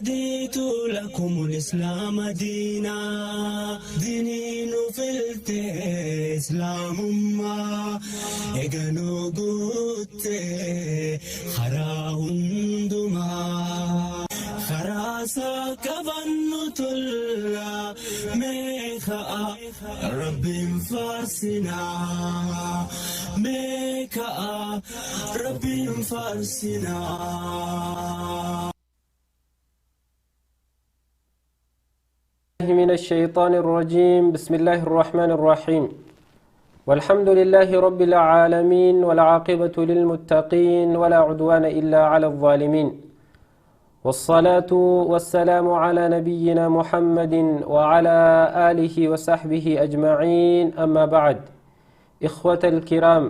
رضيت لكم الإسلام دينا دينين في الإسلام ما إجنو قوت خراهندما خراسا كبنو تلا ميخا رب فارسنا ميكا رب فارسنا من الشيطان الرجيم. بسم الله الرحمن الرحيم. والحمد لله رب العالمين والعاقبة للمتقين ولا عدوان إلا على الظالمين، والصلاة والسلام على نبينا محمد وعلى آله وصحبه أجمعين. أما بعد، إخوة الكرام،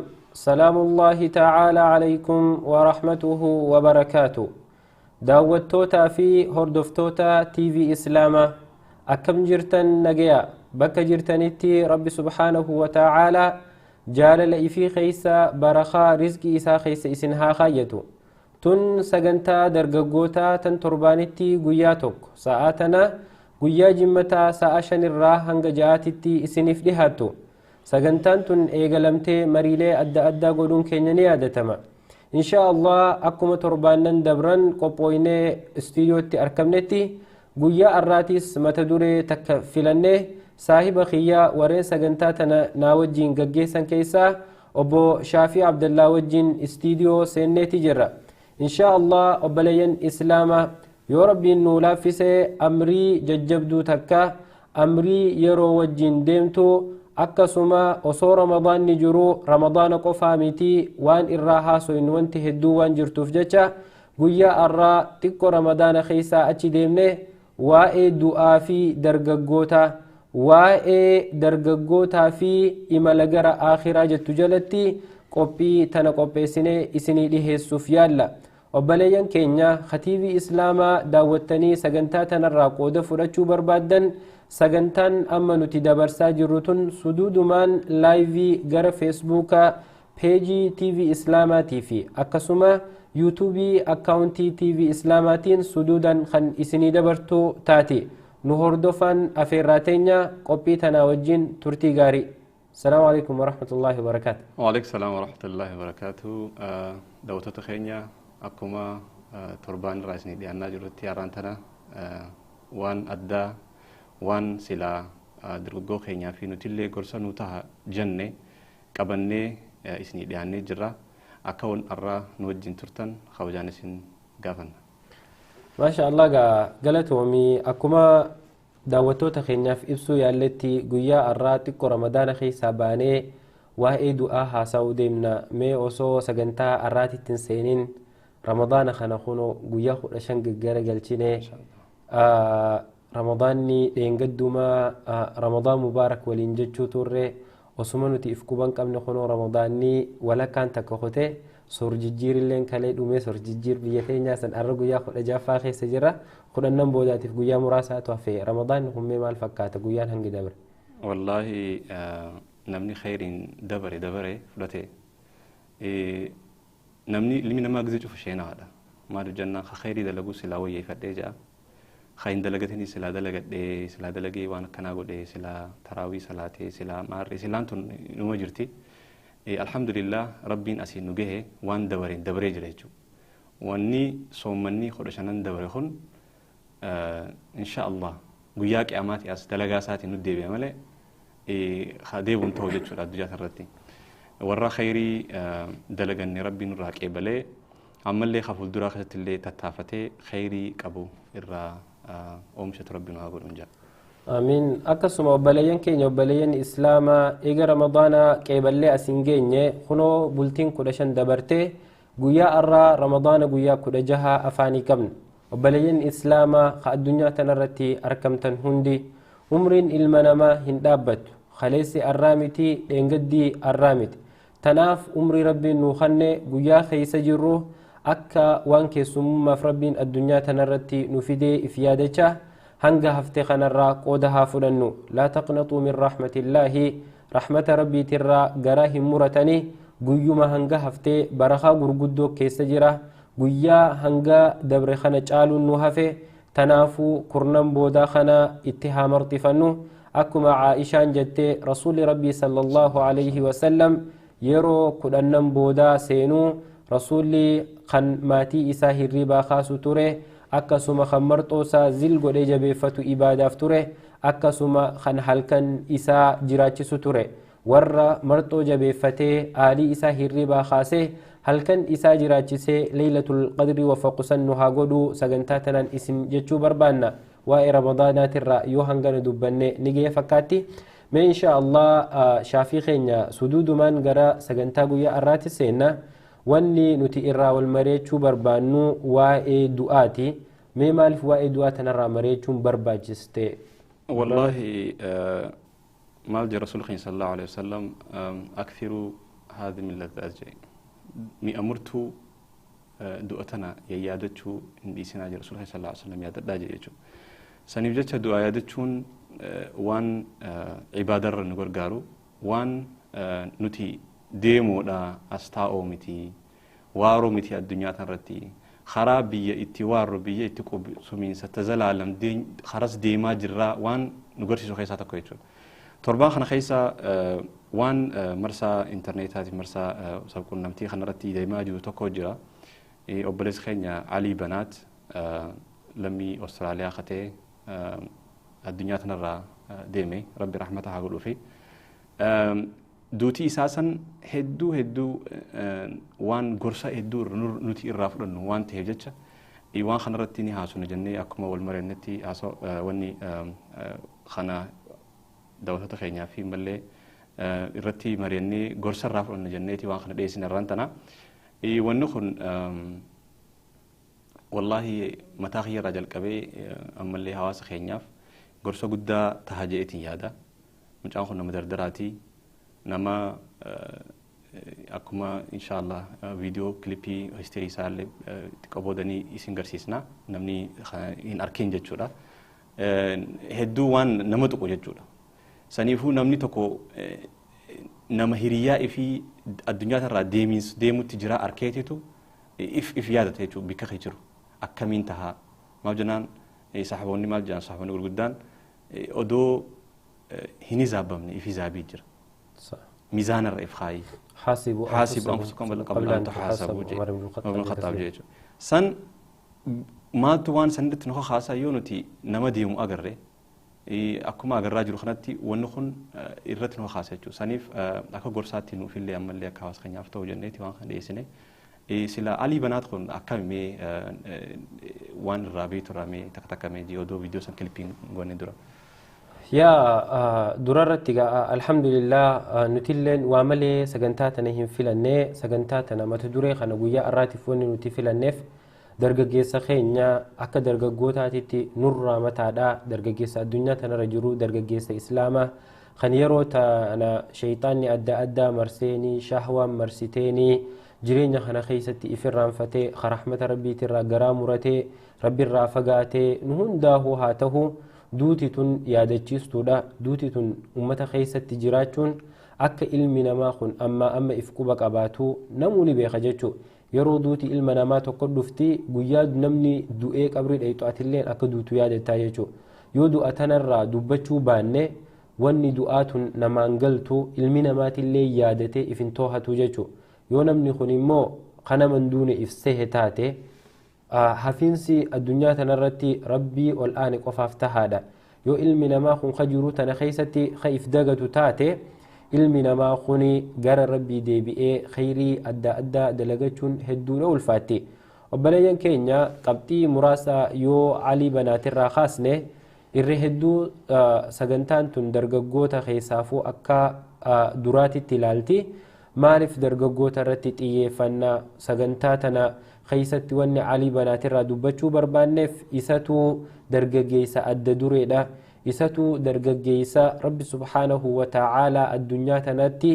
سلام الله تعالى عليكم ورحمته وبركاته. داوتوتا في هردفتوتا تي في إسلاما أكم جرتن نجيا بك جرتنتي رب سبحانه وتعالى جالل إفي خيسا برخا رزق إسا خيس إسنها خايتو تن سجنتا درجوتا تن تربانتي قياتك ساعتنا قيا جمتا ساعشن الراه هنگ جاتتي إسنف لهاتو سجنتان تن إيغلمتي مريلي أدى قولون كينيني أدتما إن شاء الله أكم تربانن دبرن قبويني استوديوتي أركمنتي قيا الراتيس متدوري تكفلنه صاحب خيا ورين سجنتاتنا ناوجين قجيسن كيسا أبو شافي عبد الله وجين استوديو سنتي جرا إن شاء الله أبلين إسلاما يا ربي نولافسه أمري ججبدو تكا أمري يرو وجين ديمتو أكسما أصو رمضان نجرو رمضان قفامتي وان إراها سوين وانت هدو وان جرتوف جتا قيا الرا تكو رمضان خيسا أتي ديمنه واي دعا في درجوتا واي درجوتا في إمالجر آخرة جتو جلتي قبي تنا قبي سنة إسني له السفيالا وبلين كينيا خطيبي إسلاما داوتني سجنتاتنا الراقودة فرشو بربادن سجنتان أما نتدبر ساجرتون سدود من لايفي جر فيسبوكا بيجي تي في إسلاما تي في أكسما يوتيوبي أكاونتي تي في إسلاماتين سدودا خن إسني دبرتو تاتي نهردفن أفيراتينيا قبي تناوجين ترتي غاري. السلام عليكم ورحمة الله وبركاته. وعليكم السلام ورحمة الله وبركاته. دوتة خينيا أكما تربان راسني دي أنا جرتي أرانتنا وان أدى وان سلا درجو خينيا في نتيلة قرصة نوتها جنة كبنة إسني دي أنا جرا أكون أرى نوجين ترتن خوجانسين قافن. ما شاء الله قالت ومي أكما داوتوتا خينيا في إبسو يالتي قويا الراتق رمضان خي ساباني واهي دعاها سوديمنا مي أوسو سجنتا الراتي تنسينين رمضان خنخونو قويا خلشان قرق الچيني رمضاني ينقدما رمضان مبارك ولينججو توري وسمنو تيفكوبان قبل خونو رمضاني ولا كان تكخوته سور جيجير لين كالي دومي سور جيجير بيتينيا سن أرغو يا خد جافا خي سجرا خد نمبو ذاتي قويا مراسات وفي رمضان هم مال فكات قويا هنگ دبر والله نمني خير دبري فلتي نمني لمن ما جزء في شيء هذا ما رجعنا خيري دلقو سلاوي يفديجا خاين دلقتني سلا دلقت دي سلا دلقي وانا كناغو دي سلا تراوي صلاتي سلا ماري سلانتون نمجرتي الحمد لله ربين أسين نجيه وان دبري جريجو واني صومني خرجنا دبري خن إن شاء الله وياك أماتي أس دلقاساتي ندي بيعمله خاديبون توجد شو الدجاج الرتي ورا خيري دلقني ربي نراك إبلة عمل لي خفول دراخة اللي تتافته خيري كابو إرا أمشت ربنا أقول إنجا آمين. أكسم وبلين كين وبلين إسلاما إيجا رمضان كيبلي أسنجيني خنو بولتين كودشان دبرته قويا أرى رمضان قويا كودجها أفاني كمن وبلين إسلاما خا الدنيا تنرتي أركمتن هندي عمرين المنما هندابت خليسي الرامتي إنجدي الرامت تناف عمري ربي نوخني قويا خيس جروه أكا وانكي سمما فربين الدنيا تنرتي نفيدي إفيادتها هنگا هفته خنرا قودها فلنو لا تقنطوا من رحمة الله رحمة ربي ترى قراه مرتني قيوما هنگا هفته برخا قرقودو كيس جرا قيا هنگا دبر خنا چالو نوهفه تنافو كرنم بودا خنا اتهام ارتفنو أكما عائشة جت رسول ربي صلى الله عليه وسلم يرو كدنم بودا سينو رسولي خن ماتي إساه الربا خاسو تره أكسما خمرتوسا زل قد جبفتو إبادة فتره أكسما خن حلقن إسا جراچسو تره ور مرتو جبفته آلي إساه الربا خاسه halkan isaa jiraachise laylatul qadri wafaqsannu haa godhu sagantaa tanaan isin jechuu barbaanna waa'ee ramadaanaatirra yoo hangana dubbanne ni ga'e fakkaatti mee insha Allah shaafii keenya suduudumaan gara sagantaa guyyaa irraatti seenna wanni nuti irraa wal mareechuu barbaannu waa'ee du'aati mee maaliif waa'ee du'aa tanarraa mareechuun barbaachiste wallahi maal jira rasuulki sallallahu alaihi wasallam akthiru hadhi min ladhaat mi amurtu du'atana yaadachuu hindhiisinaa jira rasuulki sallallahu alaihi wasallam yaadadhaa jechuudha saniif jecha du'aa yaadachuun waan ibaadarra nu gargaaru waan nuti deemuudha astaa'oo miti waaroo miti addunyaa tanarratti karaa biyya itti waarro biyya itti qubsumiinsa tazalaalam karas deemaa jirraa waan nu garsiisu keessaa tokko jechuudha torbaan kana keessa waan marsaa intarneetaati marsaa sabquunnamtii kanarratti deemaa jiru tokko jira obboleessi keenya Alii Banaat lammii Awustiraaliyaa katee addunyaa tanarraa deeme rabbi rahmata haa godhuufi duutii isaa san hedduu waan gorsa hedduu nuti irraa fudhannu waan ta'eef jecha waan kanarratti ni haasofna jennee akkuma wal mareennetti wanni kana daawwattoota keenyaa fi mallee irratti mari'annee gorsa irraa fudhanna jenneeti waan kana dhiyeessina irraan tana wanni kun wallahi mataa kiyya irraa jalqabee ammallee hawaasa keenyaaf gorsa guddaa taha je'eetiin yaada mucaan kun nama dardaraati nama akkuma inshallah viidiyoo kilipii histirii isaallee xiqqoo boodanii isin garsiisna namni hin arkin jechuudha hedduu waan nama tuqu jechuudha saniifuu namni tokko nama hiriyaa fi addunyaa irraa deemutti jira arkeetitu if yaadata jechuudha bikka kee jiru akkamiin taha maal jennaan sahaboonni maal jedhan sahaboonni gurguddaan odoo hin hisaabamne if hisaabii jira ميزان الرفخاي حاسبوا أنفسكم قبل أن تحاسبوا عمر بن الخطاب جيجو سن ما توان سندت نخو خاصة يونتي نما ديوم أجره أكما أجر راجل خناتي ونخن إرت نخو خاصة جو سنيف أكو قرصاتي نو في اللي أمل لي كهاس خنيا فتو جنتي وان خن ليسنة سلا علي بنات خن أكمل وان رابي ترامي تكتكمي جيودو فيديو سن كليبين غوني درا يا دررتي الحمد لله نتيلن وعمله سجنتاتنا هم فيلنة سجنتاتنا ما تدري خنا ويا الراتفون نتيفيلنف درجة جيسا خينيا أك درجة جوتاتي نورا متعدا درجة جيسا الدنيا تنرجرو درجة جيسا إسلامه خنيرو تا أنا شيطاني أدى مرسيني شهوة مرسيتيني جرينا خنا خيستي إفرام فتي خرحمة ربي ترى جرامرتي ربي الرافقاتي نهون داهو هاته duuti tun yaadachiistuudha duuti tun ummata keessatti jiraachuun akka ilmi namaa kun amma if quba qabaatu namuuni beeka jechuu yeroo duuti ilma namaa tokko dhufti guyyaa namni du'ee qabrii dhayxu atilleen akka duutu yaadataa jechuu yoo du'a tanarraa dubbachuu baanne wanni du'aa tun namaan galtu ilmi namaatillee yaadatee ifin toohatu jechuu yoo namni kun immoo kana manduune if sehe taate hafiinsi addunyaa tanarratti rabbii ol aane qofaaf tahaadha yoo ilmi namaa kun jiru tana keessatti khayif dagatu taate ilmi namaa kun gara rabbii deebi'ee khayrii adda dalagachuun hedduudha ulfaatti obboleeyyan keenya qabxii muraasa yoo Alii Banaatirraa kaasne irra hedduu sagantaan tun dargaggoota keessaafuu akka duraatitti ilaalti maaliif dargaggoota irratti xiyyeeffannaa sagantaa tana keessatti wanni Alii Banaatirraa dubbachuu barbaanneef isatu dargaggeessa adda dureedha isatu dargaggeessa rabbi subhaanahu wa ta'ala addunyaa tanatti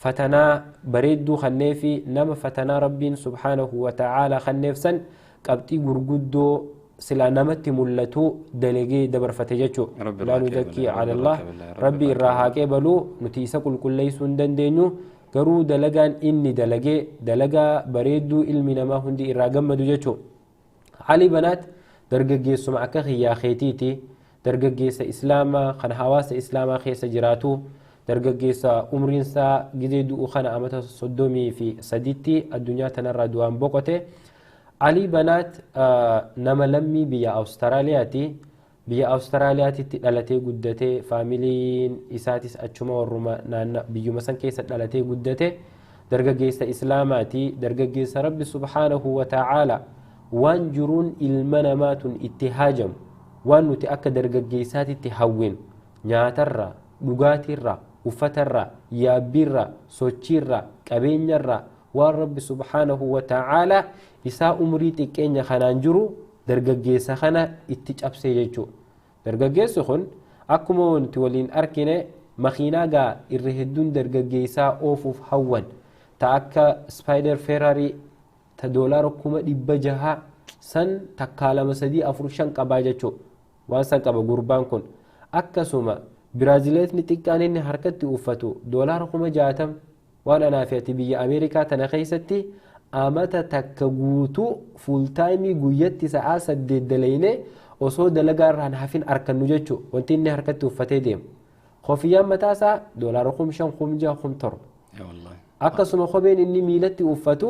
fatanaa bareedduu kanneefi nama fatanaa rabbiin subhaanahu wa ta'ala kanneefsan qabxii gurguddoo sila namatti mul'atu dalagee dabarfate jechuu laa nuzakkii ala Allah rabbi irraa haa qeebaluu nuti isa qulqulleessuu hin dandeenyu garuu dalagaan inni dalagaa bareedduu ilmi namaa hundi irraa gammadu jechuu Alii Banaat dargaggeessuma akka khiyyaa keetiiti dargaggeessa islaamaa kan hawaasa islaamaa keessa jiraatu dargaggeessa umriinsaa gizee du'u kana amata 33 addunyaa tanarraa du'aan boqote alii banaat nama lammii biyya awustiraaliyaati biyya awustiraaliyaatitti dhalatee guddatee faamiliin isaatis achuma warruma biyyuma san keessa dhalatee guddate dargaggeessa islaamaati dargaggeessa rabbi subhaanahu wa ta'aala waan jiruun ilma namaatun itti haajamu waan nuti akka dargaggeessaatitti hawwin nyaatarra dhugaatirra uffatarra yaabbiirra sochiirra qabeenyarra waan rabbi subhaanahu wa ta'aala isaa umrii xiqqeenya kanaan jiru dargaggeessa kana itti cabsee jechuu dargaggeessi kun akkuma wanti waliin arkine makiinaa gaa irra hedduun dargaggeessaa oofuuf hawwan ta akka spaayider feerarii ta doolaara 600 san takkaa 2-3-4-5 qabaa jechuu waan san qaba gurbaan kun akkasuma biraazileetni xiqqaan inni harkatti uffatu doolaara 60 waan anaafiyati biyya ameerikaa tana keessatti amata takka guutuu fuultaayimii guyyatti sa'aa 8 dalayne osoo dalagaa irraan hafin arkannu jechuu wanti inni harkatti uffatee deemu kofiyyaan mataasaa doolaara 5,600 akkasuma kopheen inni miilatti uffatu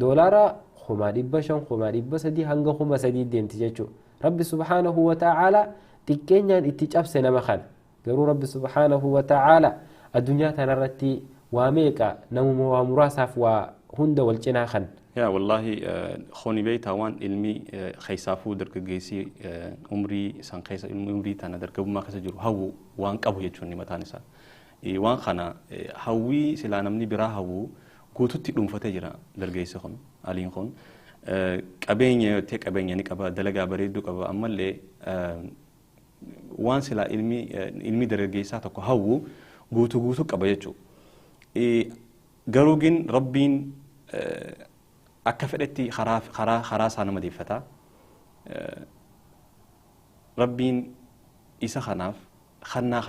doolaara 500,300 hanga 300 deemti jechuu rabbi subhaanahu wa ta'aala xiqqeenyaan itti cabse nama kana garuu rabbi subhaanahu wa ta'aala addunyaa tanarratti waa meeqa namuma waa muraasaaf waa hunda wal cinaa kan yaa wallaahi khoni beeytaa waan ilmi khaysaafuu dargaggeessii umrii san keessa umrii tana dargaggummaa keessa jiru hawwu waan qabu jechuun mataan isaa waan kana hawwii silaa namni biraa hawwu guututti dhuunfatee jira dargaggeessi kun aliin kun qabeenya ta'e qabeenya ni qaba dalagaa bareedduu qaba ammallee waan silaa ilmi dargaggeessaa tokko hawwu guutuu qaba jechuudha garuu gin rabbiin akka fedhetti karaa isaa nama deeffata rabbiin isa kanaaf khannaa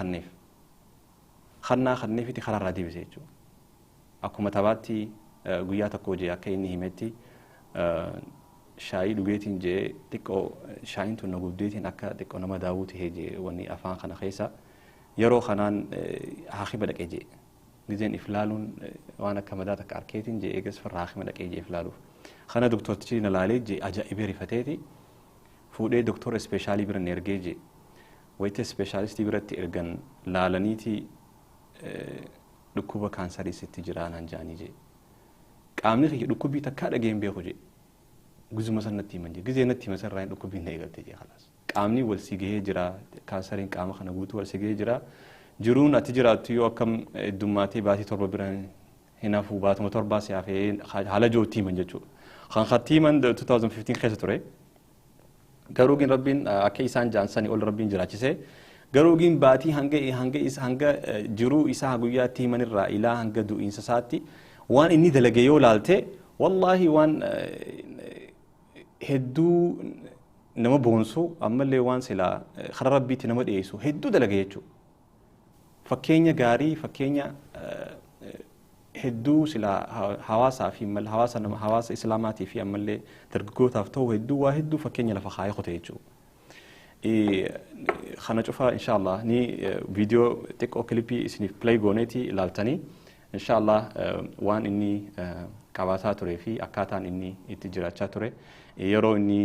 kanneefiti karaa irraa deebise jechuudha akkuma taphaatti guyyaa tokko jee akka inni himetti shaayii dhugeetiin jee xiqqoo shaayiin tun nagubdeetiin akka xiqqoo nama daawuu tahee jee wanni afaan kana keessa yeroo kanaan haakiba dhaqee jee gizeen iflaaluun waan akka madaa takka arkeetiin jee eegas firraa haakima dhaqee jee iflaaluuf kana doktortichi na laalee jee ajaa'ibee rifateeti fuudhee doktora ispeeshaalii bira ni ergee jee wayita ispeeshaalistii biratti ergan laalaniiti dhukkuba kaansarii sitti jiraanaan jaanii jee qaamni kiyya dhukkubbii takkaa dhageen beeku jee guzuma sanatti himan jee gizee natti hima sarraa hin dhukkubbiin na eegalte jee khalaas qaamni wal si gahee jira kaansariin qaama kana guutuu wal si gahee jira jiruun ati jiraattu yoo akkam heddummaatee baatii 7 biraan hinaafuu baatuma 7 siyaafee haala jootti himan jechuudha kan khatti himan 2015 keessa ture garuu gin rabbiin akka isaan jaansanii ol rabbiin jiraachise garuu gin baatii hanga jiruu isaa guyyaatti himanirraa ilaa hanga du'iinsa isaatti waan inni dalage yoo laalte wallaahi waan hedduu nama boonsu ammallee waan silaa karaa rabbiitti nama dhiyeessu hedduu dalage jechuudha fakkeenya gaarii fakkeenya hedduu silaa hawaasaa fi hawaasa islaamaatii fi ammallee dargaggootaaf ta'u hedduu waa hedduu fakkeenya lafa kaayee qote jechuudha. Kana cufaa inshaallah ni viidiyoo xiqqoo kilipii isiniif play gooneeti ilaaltanii inshaallah waan inni qabaataa turee fi akkaataan inni itti jiraachaa ture yeroo inni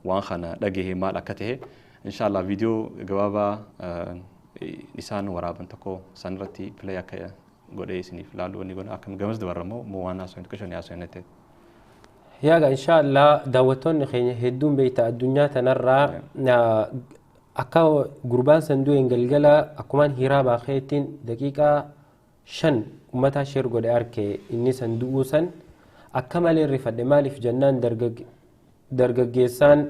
waan kana dhagahe maal akka ta'e inshaallah viidiyoo gabaabaa isaan waraaban tokko sanirratti play akka godhee isiniif laaluu inni godha akkam gamas dabarramoo moo waan haasoo hin tokko haasoo hin ta'e yaaga inshaallah daawwattoonni keenya hedduun beeyta addunyaa tanarraa akka gurbaan san du'een galgala akkumaan hiraa baaqeettiin daqiiqaa 5 ummataa sheer godhe arke inni san du'uu san akka malee rifadhe maaliif jennaan dargaggeessaan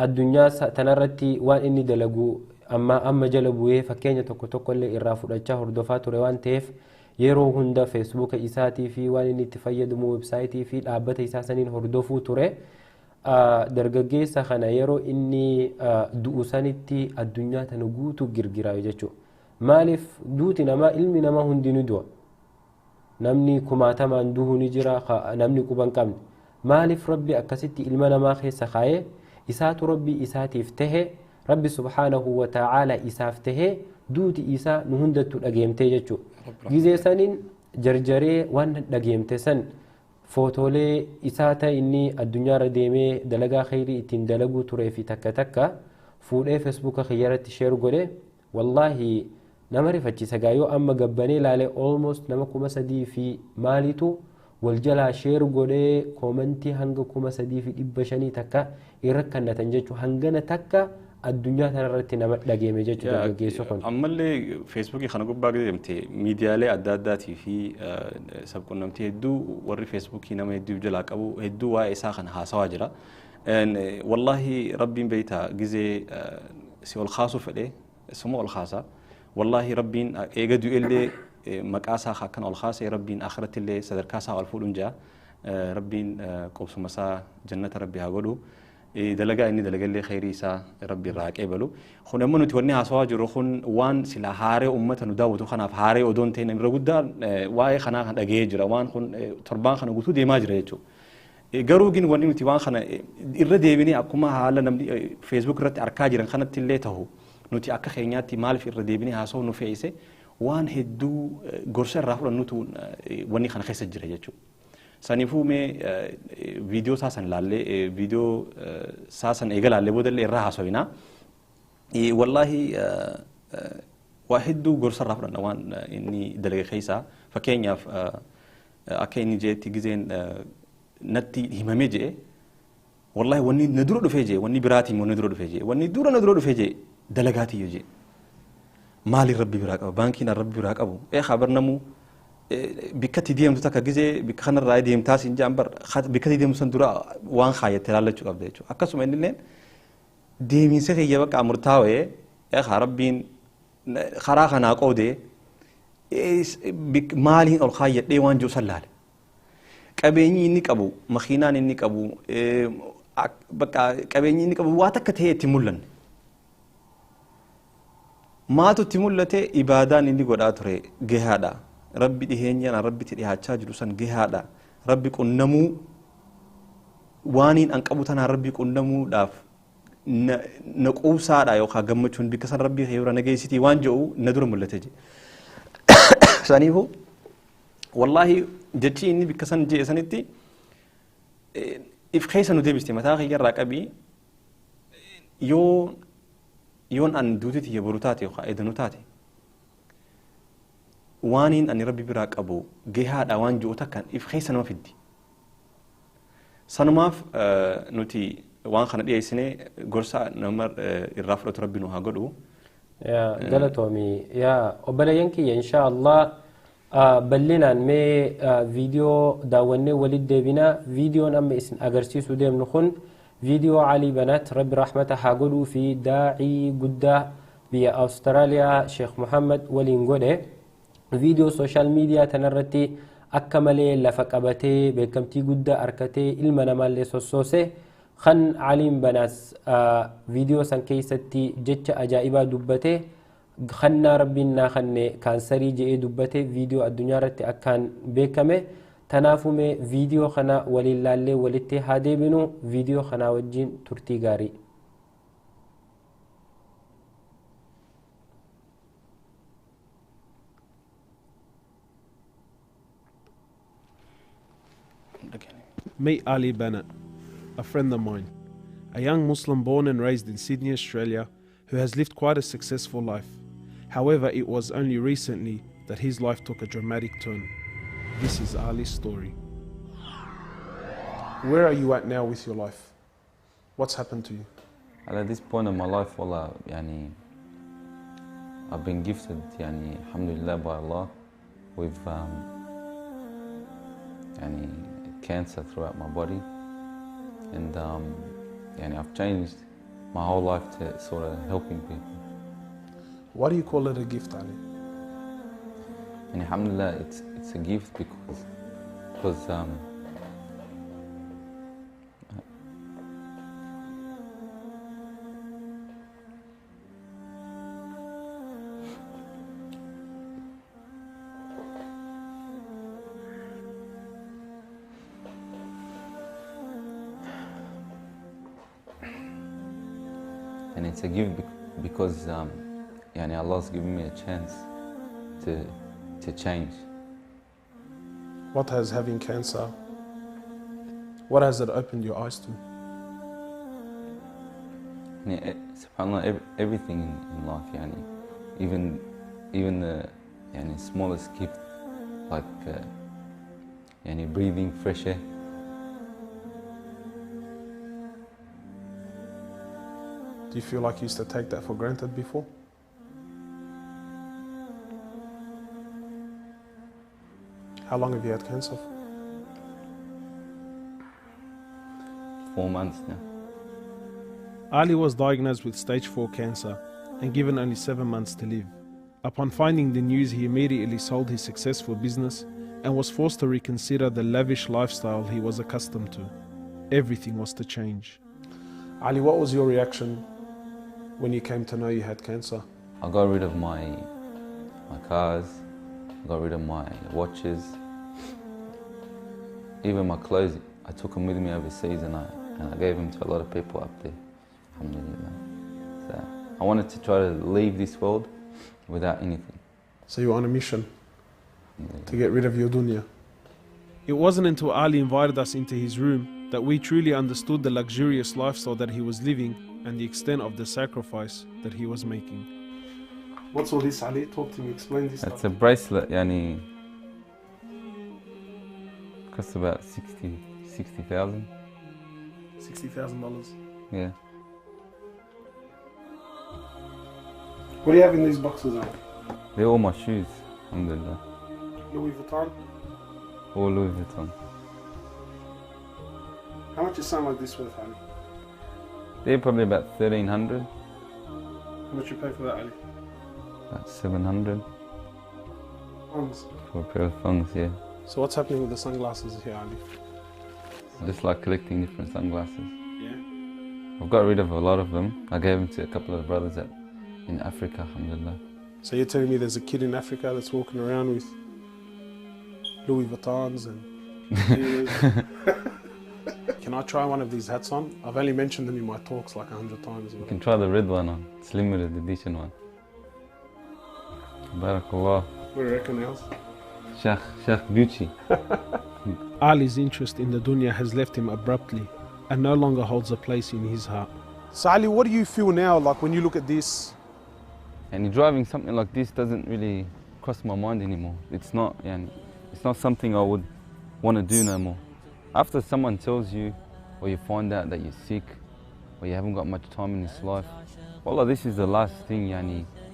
addunyaa tanarratti waan inni dalagu amma jala bu'ee fakkeenya tokko illee irraa fudhachaa hordofaa ture waan ta'eef yeroo hunda feesbuuka isaatii fi waan inni itti fayyadamu websaayitii fi dhaabbata isaa saniin hordofuu ture dargaggeessa kana yeroo inni du'u sanitti addunyaa tana guutuu girgiraa jechuudha maaliif duuti namaa ilmi namaa hundi ni du'a namni kumaatamaan du'u ni jira namni quban qabne maaliif rabbi akkasitti ilma namaa keessa kaayee إسات ربي إساتي افته ربي سبحانه وتعالى إسافته دوتي إسا نهندت الأجيمتي جتشو جزي سنين جرجري وان الأجيمتي سن فوتولي إساتا إني الدنيا رديمي دلقا خيري اتين دلقو تري في تكا تكا فولي فيسبوك خيارات شير قولي والله نمري فتشي سقايو أما قباني لالي almost نمكو مسدي في ماليتو والجلا شير قولي كومنتي هنگا كوما سدي في إبشاني تكا إركا نتنججو هنگنا تكا الدنيا تنرتي نمت لقيمي ججو دلقي سخن أما اللي فيسبوكي خانا قبا قد يمتي ميديا لي أداداتي في سبقون نمتي هدو وري فيسبوكي نما هدو جلاك أبو هدو واي إساخن هاسوا جرا والله ربي بيتا جزي سيو الخاصو فلي سمو الخاصة والله ربين إيجادو إلي مقاسا خاكن الخاصة ربين آخرت اللي صدر كاسا والفولون جا ربين قوس مسا جنة ربي هاقولو دلقا إني دلقا اللي خيري سا ربي راك إبلو خون أمنو تورني هاسوا جرو خون وان سلا هاري أمتا نداوتو خنا في هاري ودون تين رغودا واي خنا خنا أجيجرا وان خون تربان خنا قوتو دي ماجرا يجو garuugin wani nuti waan kana irra deebinee akkuma haala namni Facebook irratti arkaa jiran kanatti illee tahu nuti akka keenyaatti maaliif irra deebinee haasa'u nu fe'ise waan hedduu gorsa irraa fudhannutu wani kana keessa jira jechuudha. Saniifuu mee viidiyoo saasan laallee viidiyoo saasan eega laallee boodallee irraa haasawinaa wallaahi waa hedduu gorsa irraa fudhanna waan inni dalage keessaa fakkeenyaaf akka inni jeetti gizeen natti himame je wallahi wanni naduro dhufe je wanni birati mo naduro dhufe je wanni dura naduro dhufe je dalagati je mali rabbi bira qaba banki na rabbi bira qabu khabar namu bikati diyam tutaka gize bikana raay diyam tas inja ambar bikati diyam san dura wan khayat talalachu qabde chu akasuma indinen demin se khaya baka murtawe kha rabbin khara khana qode mali al khayat de wan ju sallal qabeenyi inni qabu makiinaan inni qabu bakka qabeenyi inni qabu waa takka ta'e itti mul'anne maatu itti mul'ate ibaadaan inni godhaa ture gahaadha rabbi dhiheenyaan rabbitti dhihaachaa jiru san gahaadha rabbi qunnamuu waaniin an qabu tanaan rabbi qunnamuudhaaf na quubsaadha yookaan gammachuun bikka san rabbi heera nageessitii waan jedhu na dura mul'ate je saniifuu wallahi jechi inni bikka san jee sanitti if keessa nu deebiste mataa kiyyarraa qabii yoon an duutiti yaboru taate yookaan edanu taate waaniin ani rabbi biraa qabu gahaadha waan ji'u takkan if keessa nama fiddi sanumaaf nuti waan kana dhiyeessinee gorsa nama irraa fudhatu rabbi nu haa godhu yaa galatoomi yaa obboleeyyan kiyya inshaa Allah bal'inaan mee viidiyoo daawwannee walitti deebinaa viidiyoon amma isin agarsiisuu deemnu kun viidiyoo Alii Banaat rabbi rahmata haa godhuu fi daa'ii guddaa biyya Awustiraaliyaa Sheekh Muhammad waliin godhe viidiyoo sooshaal miidiyaa tanarratti akka malee lafa qabatee beekamtii guddaa arkatee ilma namaallee sossoose kan Aliin Banaat viidiyoo san keessatti jecha ajaa'ibaa dubbatee خنا ربنا خنّي كانسري جئ دبته فيديو الدنيا رتي أكان بكمه تنافمه فيديو خنا ولله اللي ولته هادي بنو فيديو خنا وجين ترتي غاري Meet Ali Banaat, a friend of mine, a young Muslim born and raised in Sydney, Australia, who has lived quite a successful life. However, it was only recently that his life took a dramatic turn. This is Ali's story. Where are you at now with your life? What's happened to you? At this point in my life, wallah, I've been gifted, alhamdulillah, by Allah, with cancer throughout my body, and I've changed my whole life to sort of helping people. Why do you call it a gift, Ali? And alhamdulillah, it's a gift because it's a gift because yani Allah's given me a chance to change. What has having cancer, what has it opened your eyes to? يعني SubhanAllah, everything in life, yani even the yani smallest gift, like yani breathing fresh air. Do you feel like you used to take that for granted before? How long have you had cancer for? 4 months now. Ali was diagnosed with stage 4 cancer and given only 7 months to live. Upon finding the news, he immediately sold his successful business and was forced to reconsider the lavish lifestyle he was accustomed to. Everything was to change. Ali, what was your reaction when you came to know you had cancer? I got rid of my cars, I got rid of my watches, even my clothes. I took them with me overseas and I gave them to a lot of people up there. Alhamdulillah. So I wanted to try to leave this world without anything. So you were on a mission to get rid of your dunya. It wasn't until Ali invited us into his room that we truly understood the luxurious lifestyle that he was living and the extent of the sacrifice that he was making. What's all this, Ali? Talk to me, explain this. It's a bracelet, yani, costs about 60,000. $60,000. Yeah. What do you have in these boxes, Ali? They're all my shoes, alhamdulillah. Louis Vuitton? All Louis Vuitton. How much is something like this worth, Ali? They're probably about 1,300, How much you pay for that, Ali? about 700 Pounds. for a pair of thongs, yeah. So what's happening with the sunglasses here, Ali? I just like collecting different sunglasses. Yeah. I've got rid of a lot of them. I gave them to a couple of brothers in Africa, alhamdulillah. So you're telling me there's a kid in Africa that's walking around with Louis Vuittons and Can I try one of these hats on? I've only mentioned them in my talks like 100 times. You can try the red one on. It's limited edition one. Barakallah. What do you reckon, else? Sheikh Gucci. Ali's interest in the dunya has left him abruptly and no longer holds a place in his heart. So Ali, what do you feel now, like when you look at this? And driving something like this doesn't really cross my mind anymore. It's not something I would want to do no more. After someone tells you, or you find out that you're sick, or you haven't got much time in this life, wallah, this is the last thing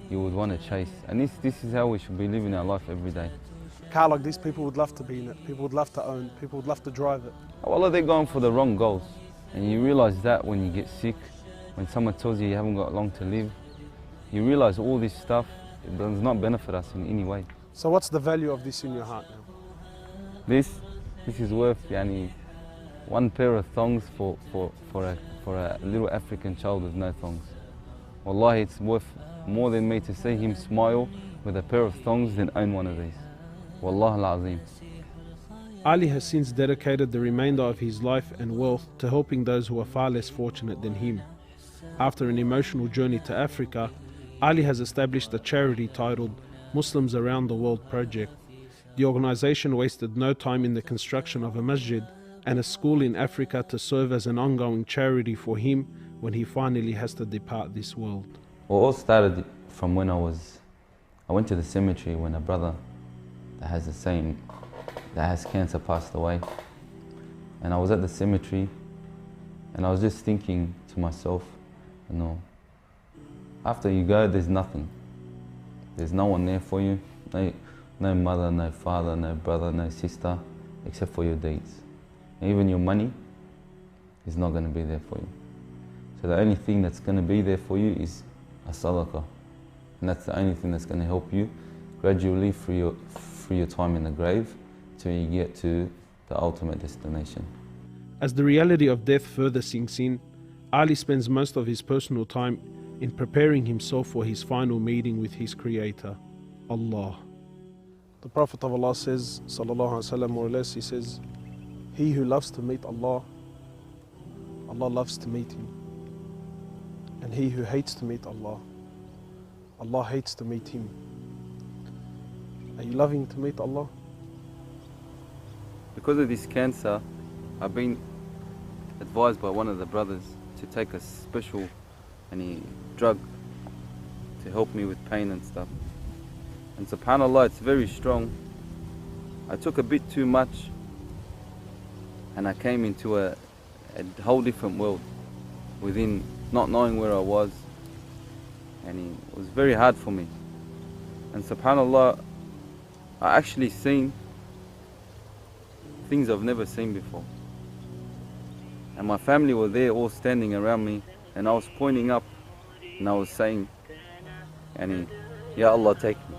you would want to chase. And this is how we should be living our life every day. Car like this, people would love to be in it, people would love to own, people would love to drive it. Wallah, they're going for the wrong goals. And you realize that when you get sick, when someone tells you you haven't got long to live, you realize all this stuff, it does not benefit us in any way. So what's the value of this in your heart now? This is worth one pair of thongs for a little African child with no thongs. Wallahi, it's worth more than me to see him smile with a pair of thongs than own one of these. Wallah al-Azim. Ali has since dedicated the remainder of his life and wealth to helping those who are far less fortunate than him. After an emotional journey to Africa, Ali has established a charity titled Muslims Around the World Project. The organization wasted no time in the construction of a masjid and a school in Africa to serve as an ongoing charity for him when he finally has to depart this world. Well, it all started from when I went to the cemetery when a brother that has cancer passed away. And I was at the cemetery and I was just thinking to myself, after you go, there's nothing. There's no one there for you. No mother, no father, no brother, no sister, except for your deeds. And even your money is not going to be there for you. So the only thing that's going to be there for you is a sadaqah. And that's the only thing that's going to help you gradually through your time in the grave till you get to the ultimate destination. As the reality of death further sinks in, Ali spends most of his personal time in preparing himself for his final meeting with his Creator, Allah. The Prophet of Allah says, sallallahu alaihi wasallam, more or less, he says, he who loves to meet Allah, Allah loves to meet him. And he who hates to meet Allah, Allah hates to meet him. Are you loving to meet Allah? Because of this cancer, I've been advised by one of the brothers to take a special drug to help me with pain and stuff. And subhanAllah, it's very strong. I took a bit too much and I came into a whole different world within not knowing where I was, and it was very hard for me. And subhanAllah, I actually seen things I've never seen before. And my family were there all standing around me, and I was pointing up and I was saying, Ya Allah, take me.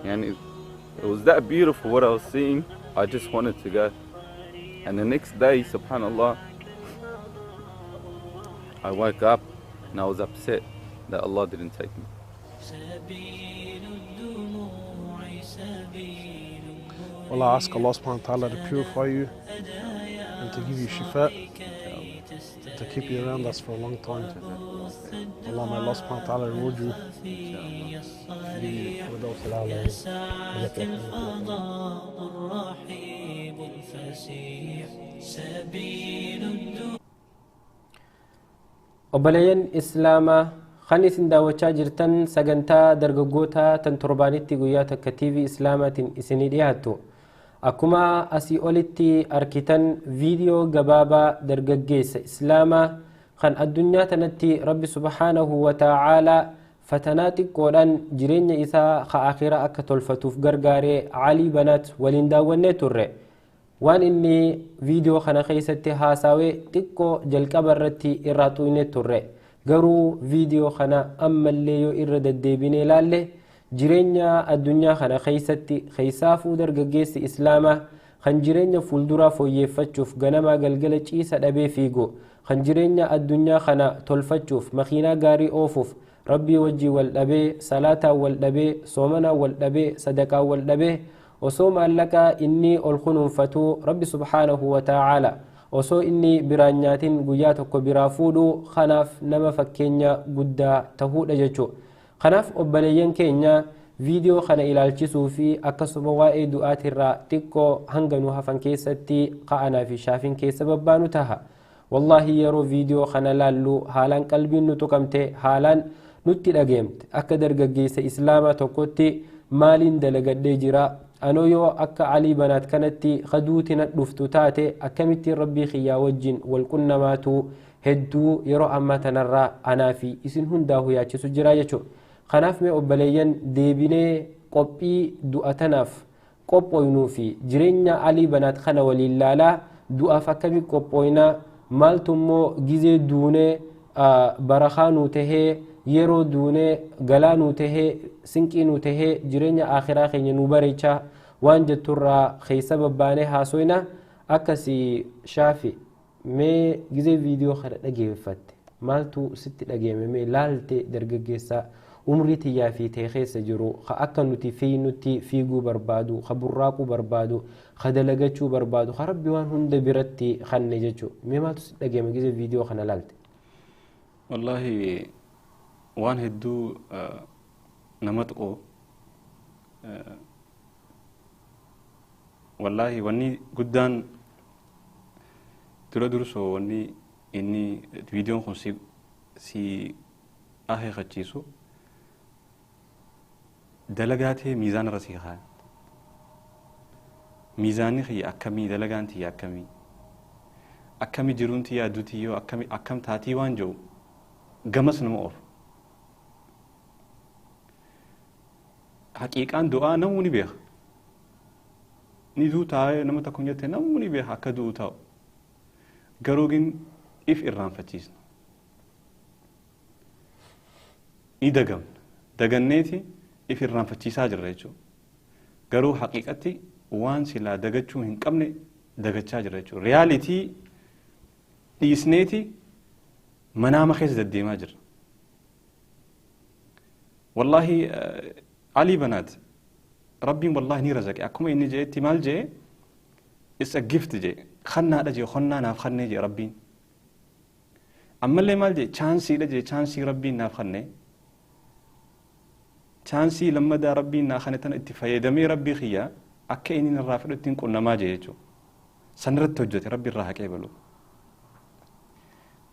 And it was that beautiful what I was seeing, I just wanted to go. And the next day, subhanAllah, I woke up and I was upset that Allah didn't take me. Well, I ask Allah subhanahu wa ta'ala to purify you and to give you shifa, to keep you around us for a long time. Allah, may Allah subhanahu wa ta'ala reward you. Obboleeyyan Islaamaa kan isin daawwachaa jirtan sagantaa dargaggoota tan torbaanitti guyyaa takka TV Islaamaatiin isinii dhiyaattu. Akkuma asii olitti arkitan viidiyoo gabaabaa dargaggeessa Islaamaa kan addunyaa tanatti Rabbi subhaanahu wa ta'aalaa fatanaa xiqqoodhaan jireenya isaa ka akhiraa akka tolfatuuf gargaaree Alii Banaat waliin daawwannee turre. Waan inni viidiyoo kana keessatti haasawee xiqqoo jalqaba irratti irraa xuqnee turre. Garuu viidiyoo kana ammallee yoo irra deddeebinee ilaalle jireenya addunyaa kana keessatti keessaafuu dargaggeessi Islaamaa kan jireenya fuulduraa fooyyeffachuuf ganamaa galgala ciisa dhabee fiigu, kan jireenya addunyaa kana tolfachuuf makiinaa gaarii oofuuf Rabbii wajjii wal dhabee, salaataan wal dhabee, soomanaan wal dhabee, sadaqaan wal dhabee, osoo maallaqaa inni ol kunuunfatu Rabbi subhaanahu wa ta'ala osoo inni biraan nyaatin guyyaa tokko biraa fuudhu, kanaaf nama fakkeenya guddaa tahuudha jechuudha. Kanaaf obboleeyyan keenya viidiyoo kana ilaalchisuu fi akkasuma waa'ee du'aatirraa xiqqoo hanga nu hafan keessatti qa'anaa fi shaafin keessa babbaanu taha. Wallahi yeroo viidiyoo kana laallu haalaan qalbiin nu tuqamte, haalaan nutti dhageemte. Akka dargaggeessa Islaamaa tokkotti maaliin dalagadhee jira? Anoo yoo akka Alii Banaat kanatti qaduuti na dhuftu taate akkamittiin Rabbii kiyyaa wajjin wal qunnamaatu hedduu yeroo ammaa tanarraa anaa fi isin hundaa'u yaachisu jira jechuudha. Kanaaf mee obboleeyyan deebinee qophii du'a tanaaf qophooynuu fi jireenya Alii Banaat kana waliin laalaa du'aaf akkamii qophooynaa, maaltu immoo gizee duunee barakaa nuu tahee, yeroo duunee galaa nuu tahee, sinqii nuu tahee jireenya akhiraa keenya nuu bareechaa waan jetturraa keessa babbaanee haasoyna. Akkasii shaafi mee gizee viidiyoo kana dhageeffatte maaltu sitti dhageeme? Mee laalte dargaggeessa umrii tiyyaa fi ta'e keessa jiru ka akka nuti nutti fiiguu barbaadu, ka burraaquu barbaadu, ka dalagachuu barbaadu, ka Rabbi waan hunda biratti kanne jechuu. Mee maaltu sitti dhageeme gizee viidiyoo kana laalte? Wallahi waan hedduu nama tuqu. Wallahi wanni guddaan dura dursoo wanni inni viidiyoon kun si akeekachiisu dalagaatee miizaan irra sii kaa'e. Miizaanni kiyya akkamii, dalagaan tiyya akkamii, akkamii jiruun tiyya adduu tiyyoo akkam taatii waan jiru gamas nama oolu. Haqiiqaan du'aa namuu ni beeka. Ni duu taa'ee nama tokko hin jette namuu ni beeka akka du'u ta'u. Garuu gin if irraanfachiisna. Ni dagamna. Daganneeti if irraanfachiisaa jirra jechuudha. Garuu haqiiqatti waan silaa dagachuu hin qabne dagachaa jirra jechuudha. Riyaalitii dhiisneeti manaama keessa deddeemaa jirra. Wallahi Alii Banaat Rabbiin wallahi ni razaqe. Akkuma inni jeetti maal jee? It's a gift jee. Khannaadha jee, khonnaa naaf khannee jee Rabbiin. ammallee maal jee chaansiidha jee chaansii rabbiin naaf kanne chaansii lammadaa rabbiin naa kane tana itti fayyadamee rabbii kiyya akka inni irraa fudhu ittiin qunnamaa jee jechuudha sanirratti hojjete rabbi irraa haqee balu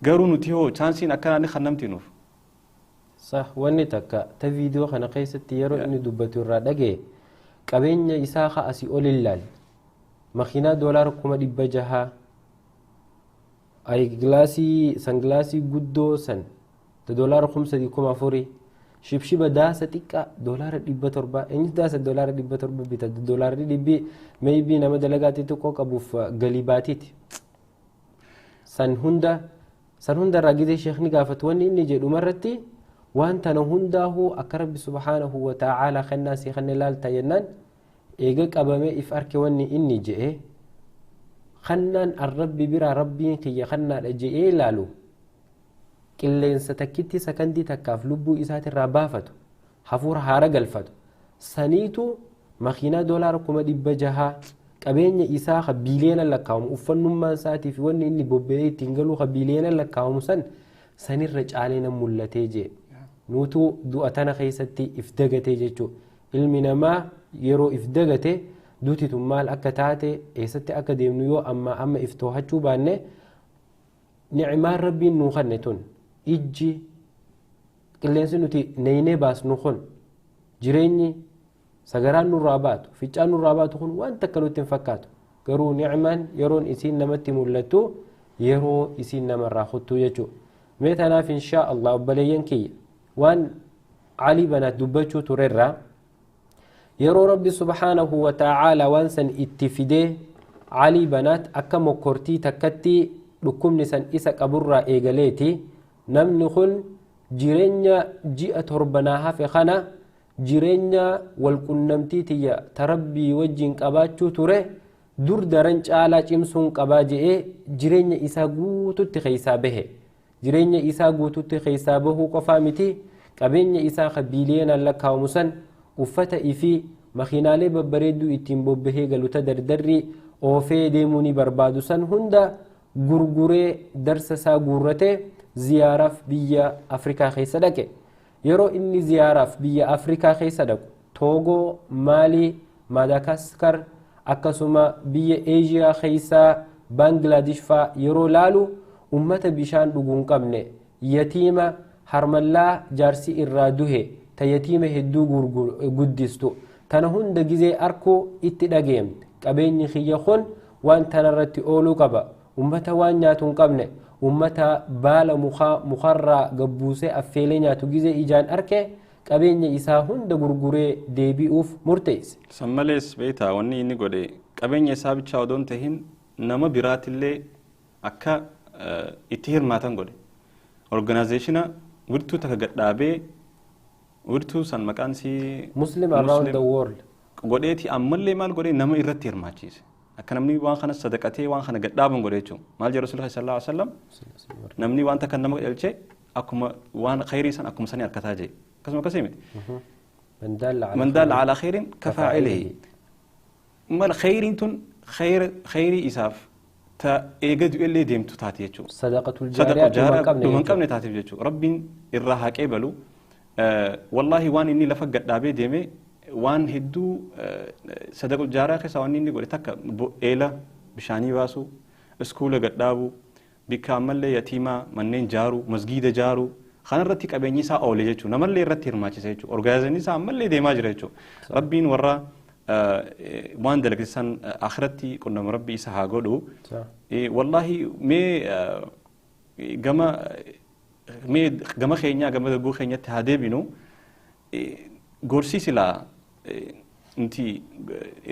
garuu nuti hoo chaansiin akkanaan kannamti nuuf صح wanni takka ta viidiyoo kana keessatti yeroo inni dubbatu irraa dhagee qabeenya isaa ka asii ol ilaal makiinaa doolaara 600 ay gilaasii sangilaasii guddoo san ta doolaara 3,400 shibshiba daasa xiqqaa doolaara 700 innis daasa doolaara 700 bita doolaarri dhibbi maybii nama dalagaatii xiqqoo qabuuf galii baatiiti san hunda irraa gidee sheekni gaafatu wanni inni jedhu marratti waan tana hundaahu akka rabbi subhaanahu wa ta'aalaa kennaasii kanne laalta jennaan eega qabamee if arke wanni inni je'e kannaan arrabbi biraa rabbiin kiyya kannaadha je'ee ilaalu qilleensa takkitti sakandii takkaaf lubbuu isaatirraa baafatu hafuura haara galfatu saniitu makiinaa doolaara 600 qabeenya isaa ka biiliyoona lakkaawamu uffannummaan isaatii fi wanni inni bobba'ee ittiin galuu ka biiliyoona lakkaawamu sanirra caalee nan mul'atee jee nuutu du'a tana keessatti if dagatee jechuudha ilmi namaa yeroo if dagate duuti maal akka taate eessatti akka deemnu yoo amma if too'achuu baanne ni'imaan rabbiin nuu kanne tun ijji qilleensi nuti neeynee baasnu kun jireenyi sagaraan nurraa baatu ficcaan nurraa baatu kun waan takka nutti hin fakkaatu garuu ni'imaan yeroon isiin namatti mul'attu yeroo isiin namarraa kuttuu jechuudha mee tanaaf inshaa Allah obboleeyyan kiyya waan alii banaat dubbachuu turerraa yeroo rabbi subhaanahu wa ta'aalaa waan san itti fidee alii banaat akka mokkortii takkatti dhukkubni san isa qaburraa eegaleeti namni kun jireenya ji'a torbanaa hafe kana jireenya walqunnamtii tiyya tarabbii wajjin qabaachuu ture dur daran caalaa cimsuun qabaa je'ee jireenya isaa guututti keessaa bahe jireenya isaa guututti keessaa bahuu qofaa miti qabeenya isaa ka biiliyoonaan lakkaawamu san uffata ifi makiinaalee babbareedduu ittiin bobbahee galuta dardarri oofee deemuu ni barbaadu san hunda gurguree darsa isaa guurratee ziyaaraaf biyya Afrikaa keessa dhaqe yeroo inni ziyaaraaf biyya Afrikaa keessa dhaqu Toogoo Maalii Madagaskar akkasuma biyya Eeshiyaa keessaa Baangilaadesh faa yeroo laalu ummata bishaan dhuguu hin qabne yatiima harmallaa jaarsi irraa duhe ta yatiima hedduu guddistu tana hunda gizee arkuu itti dhageemte qabeenyi kiyya kun waan tanarratti ooluu qaba ummata waan nyaatu hin qabne ummata baala mukarraa gabbuusee affeelee nyaatu gizee ijaan arke qabeenya isaa hunda gurguree deebi'uuf murteesse. San malees beektaa wanni inni godhe qabeenya isaa bichaa odoon tahin nama biraatillee akka itti hirmaatan godhe organizeeshina wirtuu takka gadhaabee wirtuu san maqaan si Muslim around the world godheeti ammallee maal godhe nama irratti hirmaachise akka namni waan kana sadaqatee waan kana gadhaaban godhe jechuun maal jedhu Rasuulullah sallallahu alaihi wasallam namni waan takka nama dhalche akkuma waan khayrii san akkuma sanii harkataa jee akkasuma akkasii miti man daalla ala khayrin kafaa'ilihi mal khayriin tun khayrii isaaf ta eegadu illee deemtu taate jechuudha sadaqatul jaariyaa dhuman qabne taatiif jechuudha rabbiin irraa haqee balu wallahi waan inni lafa gadhaabee deeme waan hedduu sadaqatul jaariyaa keessaa waan inni godhe takka eela bishaanii baasu iskuula gadhaabu bikka ammallee yatiimaa manneen jaaru masgiida jaaru kanarratti qabeenyi isaa oole jechuudha namallee irratti hirmaachise jechuudha organizaashinii isaa ammallee deemaa jira jechuudha rabbiin warra waan dalagsisan akhiratti qunnama rabbi isa haa godhu wallahi gama keenyaa gama darguu keenyatti haa deebinu gorsii silaa inti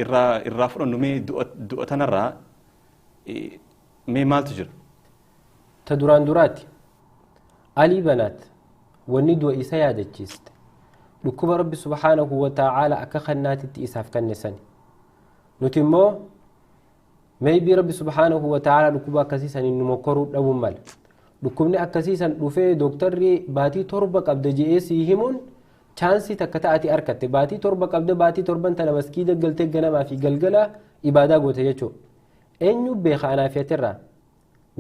irraa fudhannu mee du'a tanarraa mee maaltu jira ta duraan duraatti alii banaat wanni du'a isa yaadachiiste dhukkuba rabbi subhaanahu wa ta'aalaa akka kannaatitti isaaf kennesani nuti immoo maybii rabbi subhaanahu wa ta'aalaa dhukkuba akkasiisan inni mokkoruu dhabuun mala dhukkubni akkasiisan dhufee dooktarri baatii 7 qabda je'ee sii himuun chaansii takka ta'ati arkatte baatii 7 qabda baatii 7 tana maskiida galtee ganamaa fi galgala ibaadaa goote jechuudha eenyu beeka anaafiyatirraa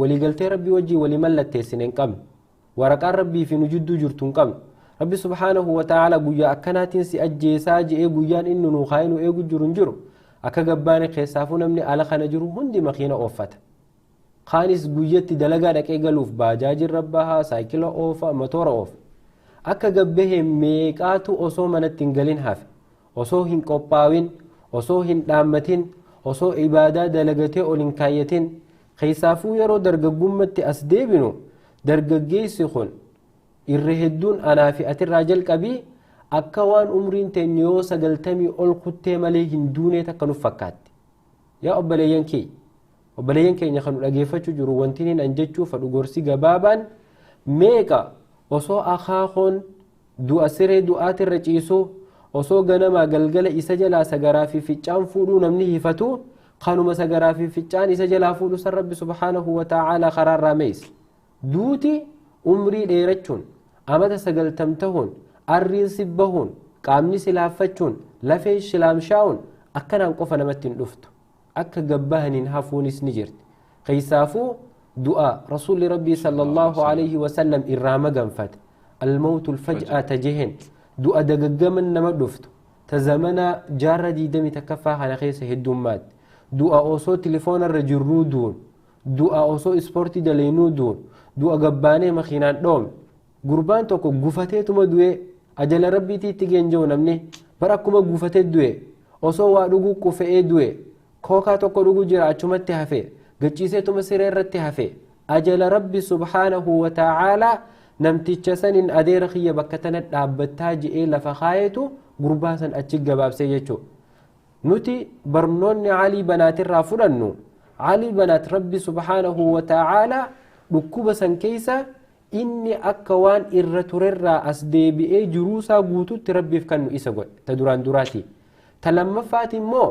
waliigaltee rabbii wajjii walii mallatteessine hin qabne waraqaan rabbii fi nu jidduu jirtu hin qabnu rabbi subhaanahu wa ta'ala guyyaa akkanaatiin si ajjeesaa je'ee guyyaan inni nu kaayinu eegu jiru hin jiru akka gabbaane keessaafuu namni ala kana jiru hundi makiina ooffata kaanis guyyatti dalagaa dhaqee galuuf baajaajin rabbahaa saayikila oofa motora oofa akka gabbahee meeqaatu osoo manatti hin galin hafe osoo hin qophaawin osoo hin dhaammatin osoo ibaadaa dalagatee ol hin kaayyatin keessaafuu yeroo dargaggummatti as deebinu dargaggeessi kun irra hedduun anaa fi atirraa jalqabii akka waan umriin teenya yoo 90 ol kuttee malee hin duunee takka nuuf fakkaatti yaa obboleeyyan keenya kan nu dhageeffachuu jiru wanti hin anjechuu fadhu gorsi gabaabaan meeqa osoo akaakoon du'a siree du'aatirra ciisuu osoo ganamaa galgala isa jalaa sagaraa fi ficcaan fuudhuu namni hifatu kanuma sagaraa fi ficcaan isa jalaa fuudhu san rabbi subhaanahu wa ta'aalaa karaarraa meeyse duuti umrii dheerachuun amata 90 tahuun arriin sibbahuun qaamni silaaffachuun lafeen shilaamshaa'uun akkanaan qofa namatti hin dhuftu akka gabbahaniin hafuunis ni jirti keessaafuu du'a rasuulli rabbii sallallahu alayhi wasallam irraa maganfate almawtu lfaj'ata jehen du'a dagaggaman nama dhuftu ta zamana jaarra 20 takkaffaa kana keessa heddummaatti du'a osoo tilifoonarra jirruu duun du'a osoo ispoortii dalaynuu duun du'a gabbaanee makiinaan dhoome gurbaan tokko gufateetuma du'e ajala rabbiitiitti geenja'u namni bara akkuma gufatee du'e osoo waa dhuguu qufe'ee du'e kookaa tokko dhuguu jira achumatti hafe gachiiseetuma siree irratti hafe ajala rabbi subhaanahu wa ta'aalaa namticha sanin adeera kiyya bakka tana dhaabbattaa je'ee lafa kaayetu gurbaa san achi gabaabsee jechuudha nuti barnoonni alii banaatirraa fudhannu alii banaat rabbi subhaanahu wa ta'aalaa dhukkuba san keessa inni akka waan irra turerraa as deebi'ee jiruusaa guututti rabbiif kan nu isa godhe ta duraan duraati ta lammaffaati immoo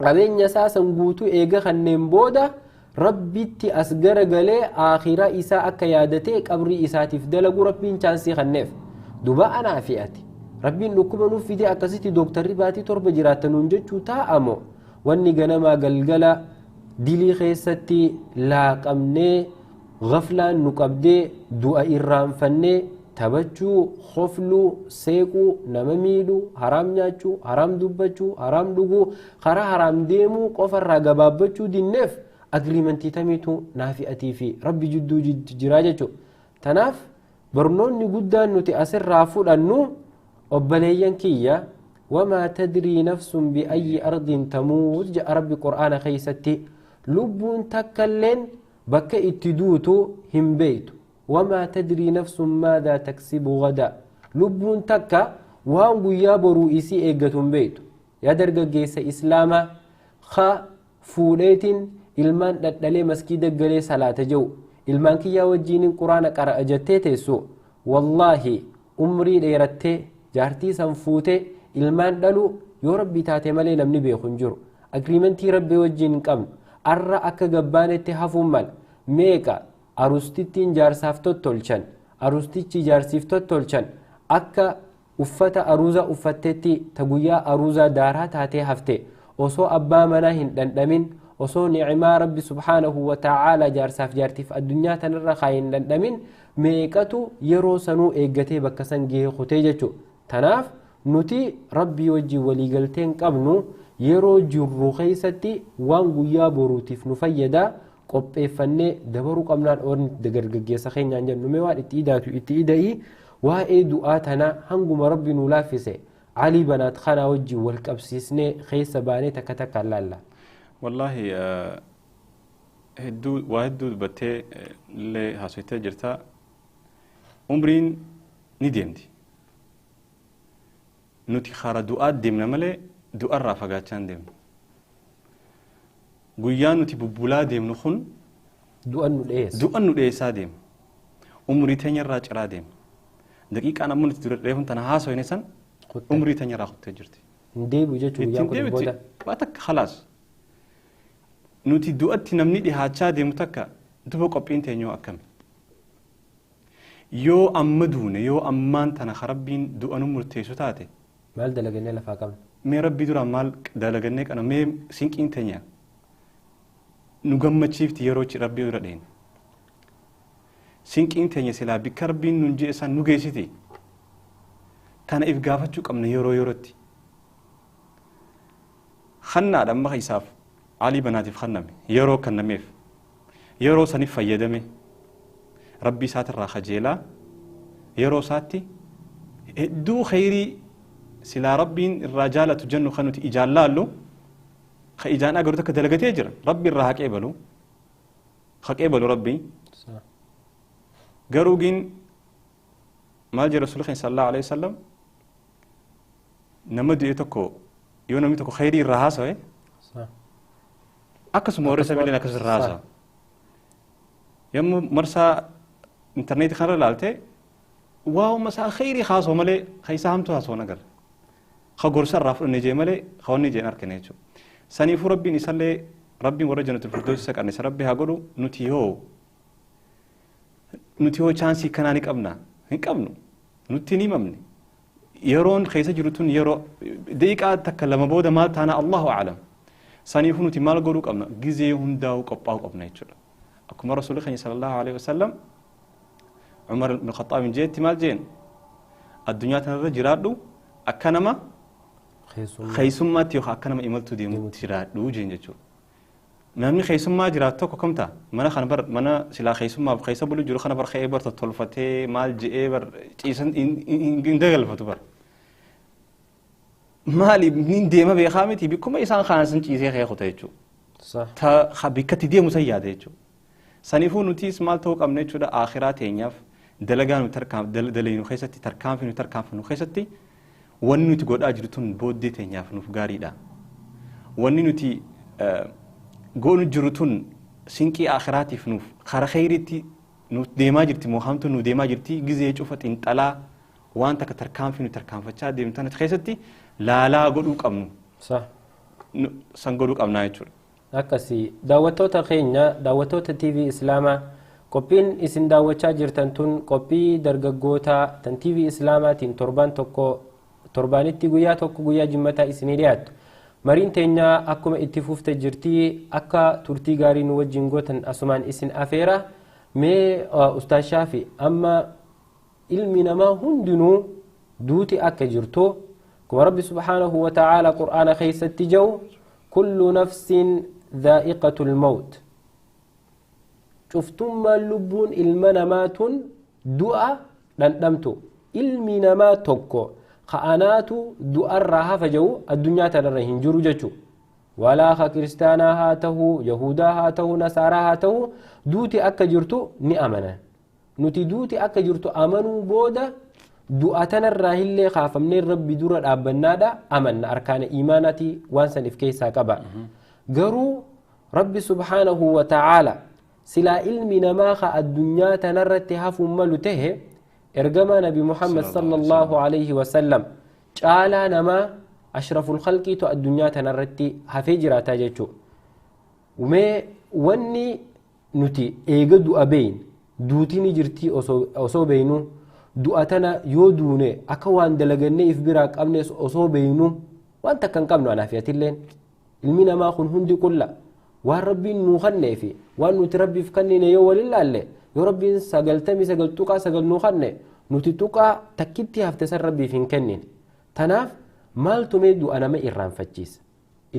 qabeenya isaa san guutuu eega kanneen booda rabbitti as garagalee akhiraa isaa akka yaadatee qabrii isaatiif dalagu rabbiin chaansii kanneef duba anaa fi ati rabbiin dhukkuba nuuf fidee akkasitti dooktarri baatii 7 jiraattanuun jechuu taa'amo wanni ganamaa galgala dilii keessatti laaqamnee غفلان نقبدي دعاء الرانفني تبچو خفلو سيقو نمميلو حرام نياچو حرام دبچو حرام دغو خرا حرام ديمو قفر راغبابچو دينف اگريمنتي تميتو نافئتي في ربي جدو جراجچو تناف برنون نغدان نتي اسر رافودانو وبليان كيا وما تدري نفس باي ارض تموت جاء ربي قران خيستي لبون تكلن bakka itti duutu hin beeytu wamaa tadrii nafsun maadaa taksibu gada lubbuun takka waan guyyaa boruu isii eeggatu hin beeytu yaa dargaggeessa islaamaa ka fuudheetiin ilmaan dhadhalee maskiida galee salaata jiru ilmaan kiyyaa wajjiinin quraana qara'a jettee teessu wallaahi umrii dheerattee jaartii san fuutee ilmaan dhalu yoo rabbii taate malee namni beeku hin jiru agriimentii rabbii wajjiin hin qabnu arra akka gabbaanetti hafuun mala meeqa arustittiin jaarsaaf tottolchan arustichi jaarsiif tottolchan akka uffata aruuza uffattetti ta guyyaa aruuza daaraa taatee hafte osoo abbaa manaa hin dhandhamin osoo ni'imaa rabbi subhaanahu wa ta'aalaa jaarsaaf jaartiif addunyaa tanarra kaa hin dhandhamin meeqatu yeroo sanuu eeggatee bakka san gahee kutee jechuudha tanaaf nuti rabbii wajjin waliigalteen qabnu yeroo jirru keessatti waan guyyaa boruutiif nu fayyada qopheeffannee dabaruu qabnaan oolni dargaggeessa keenyaan jennu mee waan itti idaatu itti ida'ii waa'ee du'aa tana hanguma rabbi nu laaffise alii banaat kanaa wajjin wal qabsiisnee keessa baanee takka takkaan laalla. wallaahi waa hedduu dubbattee illee haasoftee jirta umriin ni deemti nuti kara du'aa deemna malee du'arraa fagaachaan deemnu guyyaa nuti bubbulaa deemnu kun du'an nu dheessaa deema umrii teenyarraa ciraa deema daqiiqaan ammoo nuti dura dheefun tana haasofne san umrii teenyarraa kuttee jirti hin deebi'u jechuun guyyaa kun booda waa takka khalaas nuti du'atti namni dhihaachaa deemu takka duba qophiin teenyoo akkami yoo amma duune yoo ammaan tana rabbiin du'anu murteessu taate maal dalagannee lafaa qabna mee rabbii duraan maal dalagannee kana mee sinqiin teenya nu gammachiifti yeroochi rabbii dura dheen sinqiin teenya silaa bikka rabbiin nun jee san nu geessiti tana if gaafachuu qabna yeroo yerootti khannaa dhamma isaaf alii banaatiif khanname yeroo kannameef yeroo sanif fayyadame rabbii isaatirraa kajeelaa yeroo isaatti hedduu khayrii silaa rabbiin irraa jaalatu jennu kan nuti ijaan laallu ka ijaan agaru takka dalagatee jira rabbi irraa haqee balu rabbii garuugin maal jee rasuulli keenya sallallahu alaihi wasallam nama du'e tokko yoo namni tokko khayrii irraa haasawe akkasuma warri sabiliin akkas irraa haasawa yommuu marsaa intarneetii kanarra ilaalte waa'uma isaa khayrii haasoo malee isaa hamtuu haasoo nagar ka gorsa irraa fudhanne jee malee ka wanni jeen arkine jechuudha saniifuu rabbiin isallee rabbiin warra jannatul firdawsi isa qanne rabbi haa godhu nuti yoo chaansii kanaa ni qabna hin qabnu nutti ni himamne yeroon keessa jiru tun yeroo daqiiqaa takka lama booda maal taana Allahu a'lam saniifuu nuti maal godhuu qabna gizee hundaa'u qophaa'uu qabna jechuudha akkuma rasuulli keenya sallallahu alaihi wasallam Umar ibn Khattab jeetti maal jeen addunyaa tanarra jiraadhu akka nama keessummaatti yookaan akka nama imaltuu deemuutti jiraadhu jeen jechuudha namni keessummaa jiraatu tokko kamta mana kana bar mana silaa keessummaaf keessa bulu jiru kana bar ka'ee bar tolfatee maal je'ee bar ciisan hin dagalfatu bar maali nin deema beekaa miti bikkuma isaan kanan san ciisee ka'ee kuta jechuudha ta bikkatti deemu san yaada jechuudha saniifuu nutis maal ta'uu qabna jechuudha akhiraa teenyaaf dalagaa nu dalaynu keessatti tarkaanfi nu tarkaanfinu keessatti wanni nuti godhaa jiru tun booddee teenyaaf nuuf gaariidha wanni nuti goonu jiru tun sinqii akhiraatiif nuuf kara khayriitti nuuf deemaa jirti moohamtu nu deemaa jirti gizee cufa xinxalaa waan takka tarkaanfi nu tarkaanfachaa deemtan keessatti laalaa godhuu qabnu san godhuu qabnaa jechuudha akkasii daawwattoota keenya daawwattoota TV Islaamaa qophiin isin daawwachaa jirtan tun qophii dargaggoota tan TV Islaamaatiin torbaanitti guyyaa tokko guyyaa jimmataa isinii dhiyaattu mariin teenya akkuma itti fufte jirti akka turtii gaarii nu wajjin gootan asumaan isin afeera mee ustaaz Shaafi amma ilmi namaa hundinuu duuti akka jirtu kuma rabbi subhaanahu wa ta'ala qur'aana keessatti jiru kullu nafsin dhaa'iqatul mawt cuftummaan lubbuun ilma namaatun du'a dhandhamtu ilmi namaa tokko ka'anaatu du'arraa hafa jiru addunyaa tanarra hin jiru jechuudha walaa ka kiristaanaa haa ta'u yahudaa haa ta'u nasaaraa haa ta'u duuti akka jirtu ni amanan nuti duuti akka jirtu amanuu booda du'a tanarraa illee kaafamnee rabbi dura dhaabbannaadha amanna arkaana iimaanaati waan saniif keessaa qaba garuu rabbi subhaanahu wa ta'ala silaa ilmi namaa ka addunyaa tanarratti hafuun malu tahe ergama nabi Muhammad sallallahu alaihi wasallam caalaa namaa ashraful khalqiitu addunyaa tanarratti hafee jiraataa jechuudha umee wanni nuti eega du'a beeyin duutiin jirtii osoo beeynu du'a tana yoo duune akka waan dalagannee if biraa qabne osoo beeynu waan takka hin qabnu anaafiyatilleen ilmi namaa kun hundi qulla waan rabbiin nuu kannee fi waan nuti rabbiif kannine yoo walin laalle yoo rabbiin 99 tuqaa 9 nuu kanne nuti tuqaa takkitti hafte san rabbiif hin kennin tanaaf maaltu mee du'a nama irraanfachiisa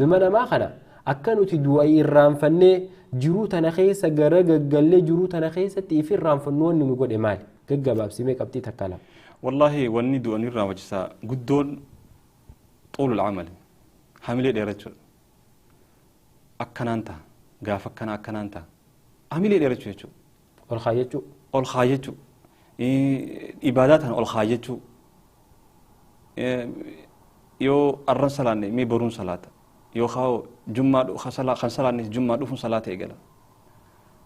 ilma namaa kana akka nuti du'a irraanfannee jiruu tana keessa gara gaggallee jiruu tana keessatti if irraanfannu wanni nu godhe maali gaggabaabsimee qabxii takka lama wallahi wanni du'a irraanfachiisa guddoon xuulul amal hamilee dheerachuudha akkanaan ta'a gaafa akkanaan ta'a hamilee dheerachuu jechuudha ol kaayyachuu ibaadaa tana ol kaayyachuu yoo arran salaanne mee boruun salaata yoo jummaa kan salaanne jummaa dhufuun salaata eegala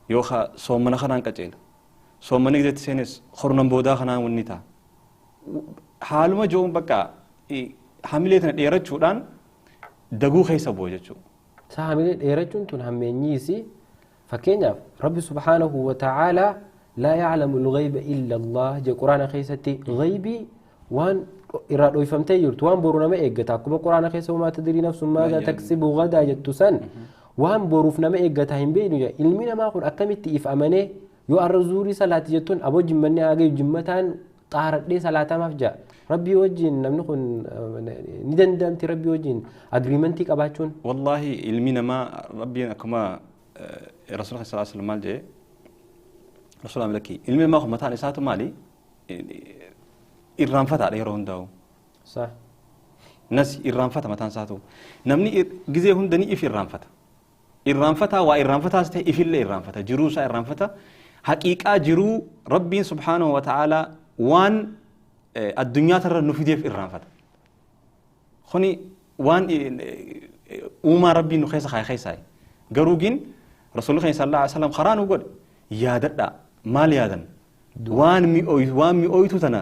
yoo soomana kanaan qaceela soomana gidatti seenes hornan boodaa kanaan wanni ta'a haaluma jo'uun bakka hamilee tana dheerachuudhaan daguu keessa bu'a jechuudha. hamilee dheerachuun tun hammeenyiisi fakkeenyaaf rabbi subhaanahu wa ta'aalaa laa ya'lamu al-ghayba illa Allah je quraana keessatti ghaybii waan irraa dhoofamtee jirtu waan boru nama eeggata akkuma quraana keessa uumaa tadrii nafsun maadaa taksibu gadaa jettu san waan boruuf nama eeggata hin beeknu ilmi namaa kun akkamitti if amanee yoo arra zuurii salaati jettuun aboo jimmanni aagee jimmataan xaaradhee salaatamaaf ja'a rabbii wajjin namni kun ni danda'amti rabbii wajjin agriimentii qabaachuun. Wallaahi ilmi namaa rabbiin akkuma rasuula sallallahu alaihi wasallam maal jedhe rasuula amlaki ilmi namaa kun mataan isaatu maali irraanfataadha yeroo hundaa'u. Nas irraanfata mataan isaatu namni gizee hunda ni if irraanfata waa irraanfataas ta'e ifillee irraanfata jiruu isaa irraanfata haqiiqaa jiruu rabbiin subhaanahu wa ta'ala waan addunyaa tarra nu fideef irraanfata kuni waan uumaa rabbiin nu keessa keessaa garuu gin rasuulli keenya sallallahu alaihi wasallam karaa nu godhe yaadadha maal yaadan waan mi'ooytu tana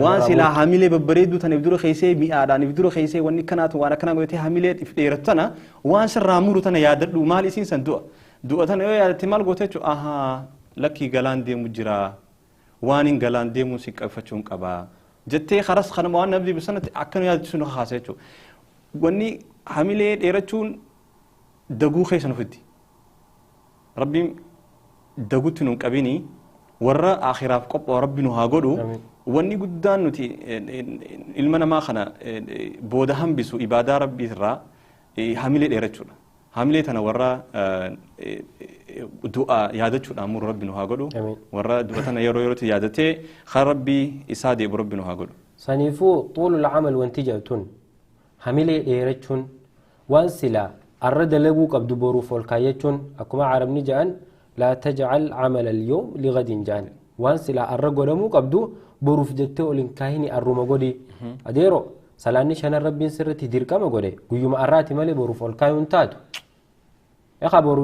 waan silaa hamilee babbareedduu tana ibdura keessee mi'aadhaan ibdura keessee wanni kanaatu waan akkanaa godhatee hamilee if dheeratu tana waan sirraa muru tana yaadadhu maal isiin san du'a tana yoo yaadatte maal goote jechuudha ahaa lakkii galaan deemu jira waan hin galaan deemu si qabfachuun qabaa jettee karas kanama waan namni bisanatti akkana yaadachisu nu kaasa jechuudha wanni hamilee dheerachuun daguu keessa nu fiddi rabbiin daguutti nu hin qabini warra akhiraaf qophoo rabbi nu haa godhu wanni guddaan nuti ilma namaa kana booda hambisu ibaadaa rabbii irraa hamilee dheerachuudha hamilee tana warra du'a yaadachuudhaan muru rabbi nu haa godhu warra du'a tana yeroo yerootti yaadatee kan rabbii isaa deebu rabbi nu haa godhu. Saniifuu xuulul camal wanti jedhamtuun hamilee dheerachuun waan silaa arra dalaguu qabdu boruuf ol kaayyachuun akkuma carabni jedhan laa tajcal camala alyoom ligadin jedhan waan silaa arra godhamuu qabdu boruuf jettee ol hin kaahini arruma godhi adeero salaanni shanan rabbiin sirritti dirqama godhe guyyuma arraati malee boruuf ol kaayuun taatu eqa boru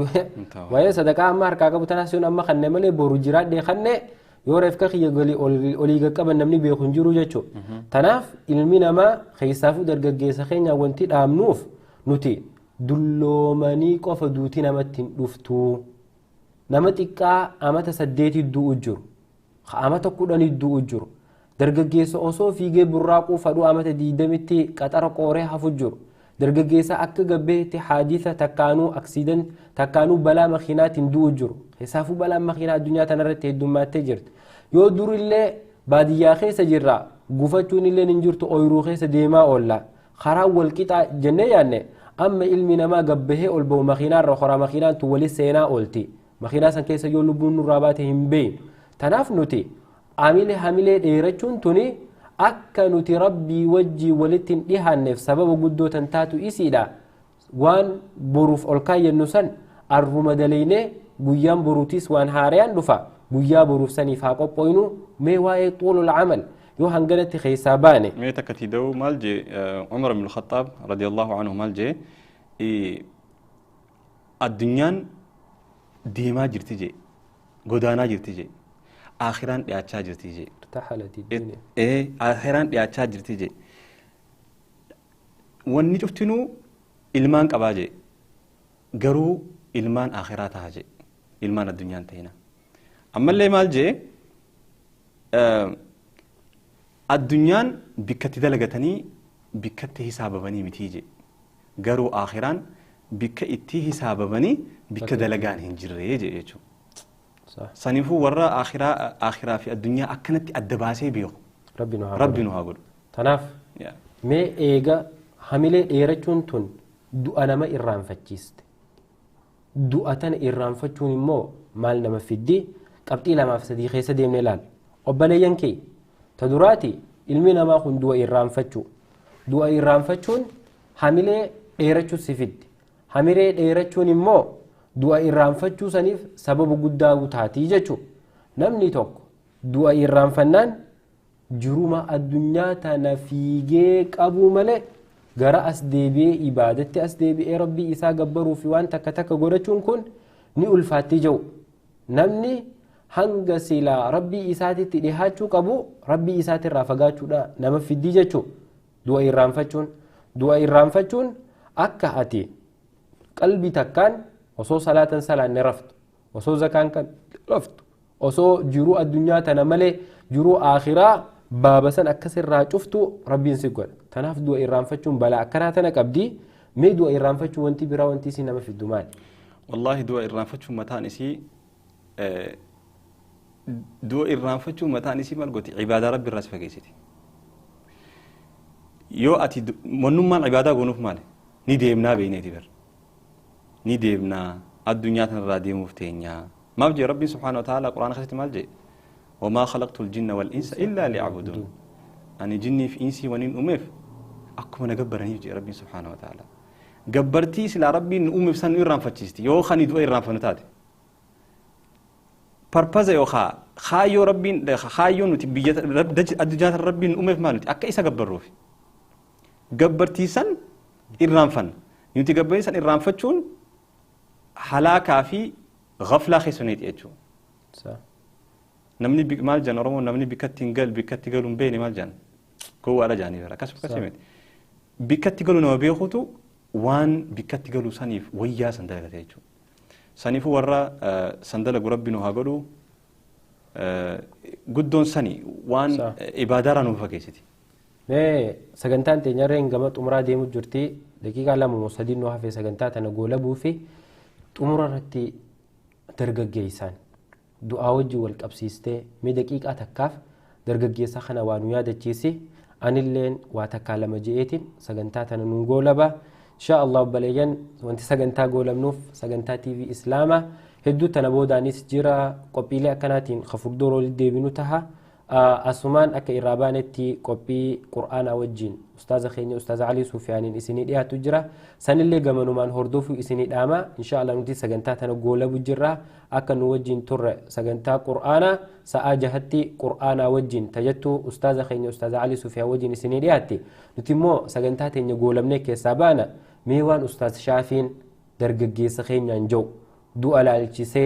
waa'ee sadaqaa amma harkaa qabu tanaas yoon amma kanne malee boru jiraadhee kanne yoo reefka kiyya galii olii qaqqaban namni beeku hin jiru jechuu tanaaf ilmi namaa keessaafuu dargaggeessa keenya wanti dhaamnuuf nuti dulloomanii qofa duutii namatti hin dhuftu nama xiqqaa amata 8 du'u jiru amata 10 du'u jiru dargaggeessa osoo fiigee burraaquu fadhu amata 20tti qaxara qooree hafu jiru dargaggeessa akka gabbeetti haadisa takkaanuu aksiidant takkaanuu balaa makiinaatiin du'u jiru keessaafuu balaa makiinaa addunyaa tanarratti heddummattee jirti yoo durillee baadiyyaa keessa jirra gufachuun illee hin jirtu ooyiruu keessa deemaa oolla karaa walqixaa jennee yaanne amma ilmi namaa gabbahee ol ba'u makiinaarra horaa makiinaan tu walis seenaa oolti makiinaa san keessa yoo lubbuun nurraa baate hin beeynu tanaaf nuti hamilee dheerachuun tuni akka nuti rabbii wajjii walitti hin dhihaanneef sababa guddoo tan taatu isiidha waan boruuf ol kaayyannu san arruma daleynee guyyaan boruutis waan haarayaan dhufa guyyaa boruuf saniif haa qophooynu mee waa'ee xuulul camal yoo hanganatti keessaa baane mee takkati da'u maal jee Umar ibn Khattaab radiyallahu anhu maal jee addunyaan deemaa jirti jee godaanaa jirti jee akhiraan dhiyaachaa jirti jee akhiraan dhiyaachaa jirti jee wanni cuftinuu ilmaan qabaa jee garuu ilmaan akhiraa taha jee ilmaan addunyaan ta'ina ammallee maal jee addunyaan bikkatti dalagatanii bikkatti hisaabamanii mitii jee garuu akhiraan bikka itti hisaabamanii bikka dalagaan hin jirre jee jechuudha. Saniifuu warra akhiraa fi addunyaa akkanatti adda baasee beeku rabbi nu haa godhu. Tanaaf mee eega hamilee dheerachuun tun du'a nama irraanfachiiste du'a tana irraanfachuun immoo maal nama fiddi qabxii 2-3 keessa deemnee ilaalla obboleeyyan kee ta duraati ilmi namaa kun du'a irraanfachuun hamilee dheerachuu si fiddi hamilee dheerachuun immoo du'a irraanfachuu saniif sababa guddaa taatii jechuudha namni tokko du'a irraanfannaan jiruma addunyaa tana fiigee qabuu malee gara as deebi'ee ibaadatti as deebi'ee rabbii isaa gabbaruu fi waan takka godhachuun kun ni ulfaatti jiru namni hanga silaa rabbii isaatitti dhihaachuu qabu rabbii isaatirraa fagaachuudha nama fiddii jechuudha du'a irraanfachuun akka ati qalbii takkaan osoo salaatan salaanne raftu osoo zakaan kan raftu osoo jiruu addunyaa tana malee jiruu akhiraa baabasan akkasirraa cuftu rabbiin si godha tanaaf du'a irraanfachuun balaa akkanaa tana qabdi mee du'a irraanfachuun wanti biraa wanti isii nama fiddu maali wallaahi du'a irraanfachuun mataan isii دو إرام فتشو متاني سي مالقوتي عبادة ربي الراس فقيستي يو أتي منو مال عبادة قونوف مالي نديمنا بيني تبر نديمنا الدنيا تنرادي مفتينيا ما بجي ربي سبحانه وتعالى قرآن خسيت مالجي وما خلقت الجن والإنس إلا ليعبدون أنا جني في إنسي ونين أمف أكو نجبرني يجي ربي سبحانه وتعالى جبرتي سلا ربي أمف سن إيران فتشتي يو خاني دو إيران فنتاتي purpose yo khayo rabbin khayo nuti biyat adujat rabbin umef manuti akka isa gabbaruuf gabbartiisan irraanfan nuti gabbartiisan irraanfachuun halaakaa fi ghaflaa keessaniiti jechuudha namni maal jan oromoo namni bikkatti galuun beene maal jan gowwaadha jaanii bara akkasumatti bikkatti galu nama beekutu waan bikkatti galu saniif wayyaa san dalagate jechuudha sanifu warra sandala gurabbi nu haa godhu guddoon sani waan ibaadaara nuuf fageessiti. Mee sagantaan teenyarreen gama xumuraa deemu jirti daqiiqaa 2-3 nu hafee sagantaa tana goolabuu fi xumura irratti dargaggeessaan du'aa wajji wal qabsiistee mee daqiiqaa takkaaf dargaggeessa kana waa nu yaadachiisi anilleen waa takkaa 2 je'eetiin sagantaa tana nu goolaba. شاء الله بليان وانت سجنتا قولمنوف سجنتا تي في إسلاما هدو تنبودا نيس جيرا قبيلة كانتين خفوق دورو لدي بنوتها أسمان أكا إرابانتي قبي قرآن وجين أستاذ خيني أستاذ علي سوفياني إسيني ديها تجرا سن اللي قمنو من هردوفو إسيني داما إن شاء الله نتي سجنتا تنقولا بجرا أكا نوجين تر سجنتا قرآن سأجهتي قرآن وجين تجتو أستاذ خيني أستاذ علي سوفيا وجين إسيني ديهاتي نتي مو سجنتا تنقولا منك سابانا ميوان أستاذ شافين درججيس خيني نجو دو ألالشيسه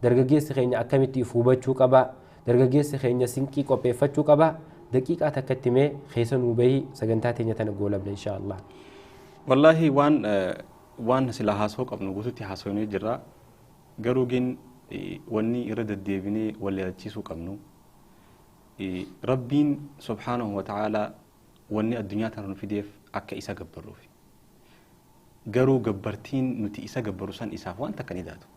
درججيس خيني أكمتي فوبتشو كبا درججيس خيني سينكي كوبيفتشو كبا دقيقة تكتمي خيسن وبي سجنتاتي نتنقول إن شاء الله والله وان سلا هاسوك أبنو قوتي هاسوني جرا قروجين واني إرد الديبني ولا تشيسوك أبنو ربين سبحانه وتعالى واني الدنيا ترون في ديف أكا إسا قبروفي قرو قبرتين نتي إسا قبروسان إساف وانتا كنيداتو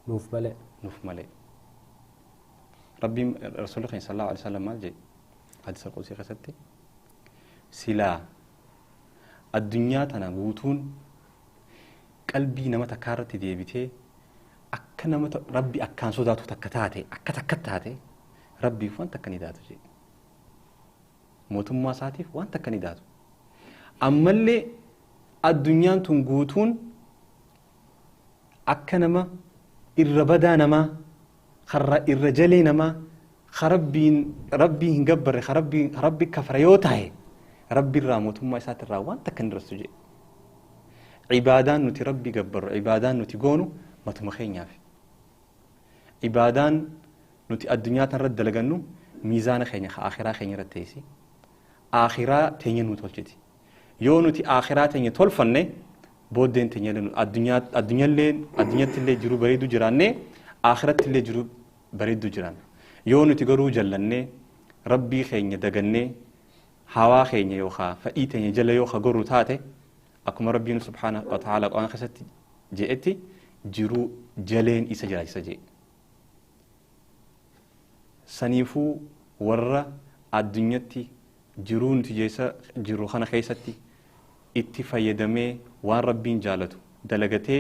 نوف ملئ ربي رسول الله صلى الله عليه وسلم ما جي حديث القدسي قصدتي سلا الدنيا تنقوتون قلبي نما تكارت ديبتي أكا نما ربي أكان صداتو تكتاتي أكا تكتاتي ربي وانتا كنيداتو جي موتم ما ساتيف وانتا كنيداتو أما اللي الدنيا تنقوتون أكا نما الربدا نما الرجالي نما ربي هنقبر ربي كفريوتاي ربي الراموت ما يسات الراوان تكن رسجي عبادان نتي ربي قبر عبادان نتي قونو ما تمخين يافي عبادان نتي الدنيا تنرد لغنو ميزان خيني آخرة خيني رتيسي آخرة تينين متولجتي يو نتي آخرة تيني تولفني بودين تينين الدنيا اللي جرو بريدو جراني آخرة اللي جرو بريدو جران يو نتي قرو جلني ربي خيني دقني هوا خيني يوخا فإيتني جل يوخا قرو تاتي أكما ربي سبحانه وتعالى قوانا خستي جئتي جرو جلين إسا جي سنيفو ورّا الدنيا جرو نتي جيسا جرو خانا خيستي اتفا يدمي وان ربين جالتو دلقتي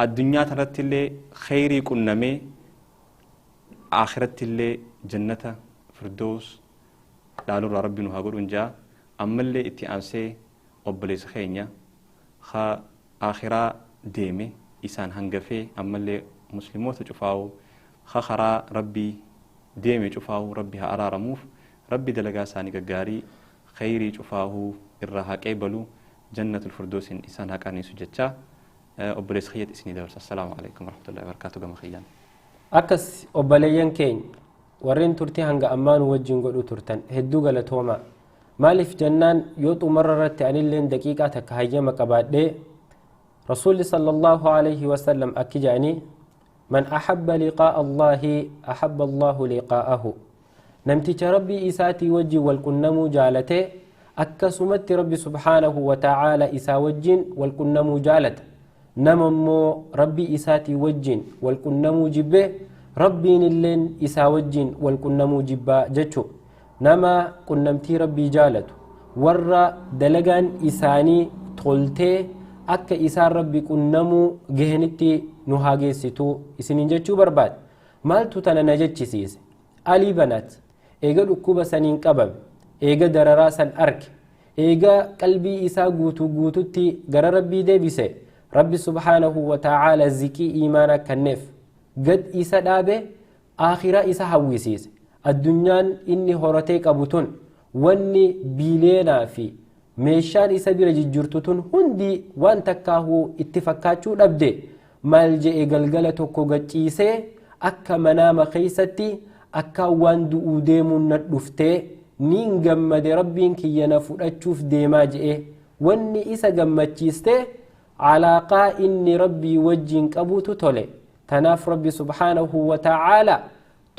الدنيا ترت اللي خيري كنمي آخرت اللي جنة فردوس دالو ربي نهاجر ونجا أما اللي اتيانسي أبليس خينيا خا آخرة ديمي إنسان هنجفي أما اللي مسلموت تشوفاو خرا ربي ديمي تشوفاو ربي هارا رموف ربي دلقا ساني قاري خيري تشوفاو الرها كيبلو جنة الفردوس إنسان هكاني سجدتا أبليس خيات إسني دورس السلام عليكم ورحمة الله وبركاته كما خيان أكس أبليان كين ورين ترتي هنگا أمان وجين قلو ترتن هدو غلطوما مالف جنان يوتو مررت عن اللين دقيقة تكهيما كباد دي رسول صلى الله عليه وسلم أكجاني من أحب لقاء الله أحب الله لقاءه نمتي ربي إساتي وجي والكنمو جالته أكسمت ربي سبحانه وتعالى إسا وجين والكنمو جالته نممو ربي إساتي وجين والكنمو جبه rabbiin illeen isaa wajjin wal qunnamuu jibbaa jechuu nama qunnamtii rabbii jaalatu warra dalagaan isaanii toltee akka isaan rabbi qunnamuu gahanitti nu haageessitu isiniin jechuu barbaada maaltu tana na jechisiise alii banaat eega dhukkuba saniin qabame eega dararaa san arge eega qalbii isaa guututti gara rabbii deebise rabbi subhaanahu wa ta'ala zikii iimaana kanneef gad isa dhaabe akhiraa isa hawwisiise addunyaan inni horatee qabu tun wanni biileenaa fi meeshaan isa bira jijjirtu tun hundi waan takkaahuu itti fakkaachuu dhabde maal je'e galgala tokko gaciisee akka manaama keessatti akka waan du'uu deemuun na dhuftee niin gammade rabbiin kiyya na fudhachuuf deemaa je'e wanni isa gammachiiste alaaqaa inni rabbii wajjiin qabuutu tole tanaaf rabbi subhaanahu wa ta'ala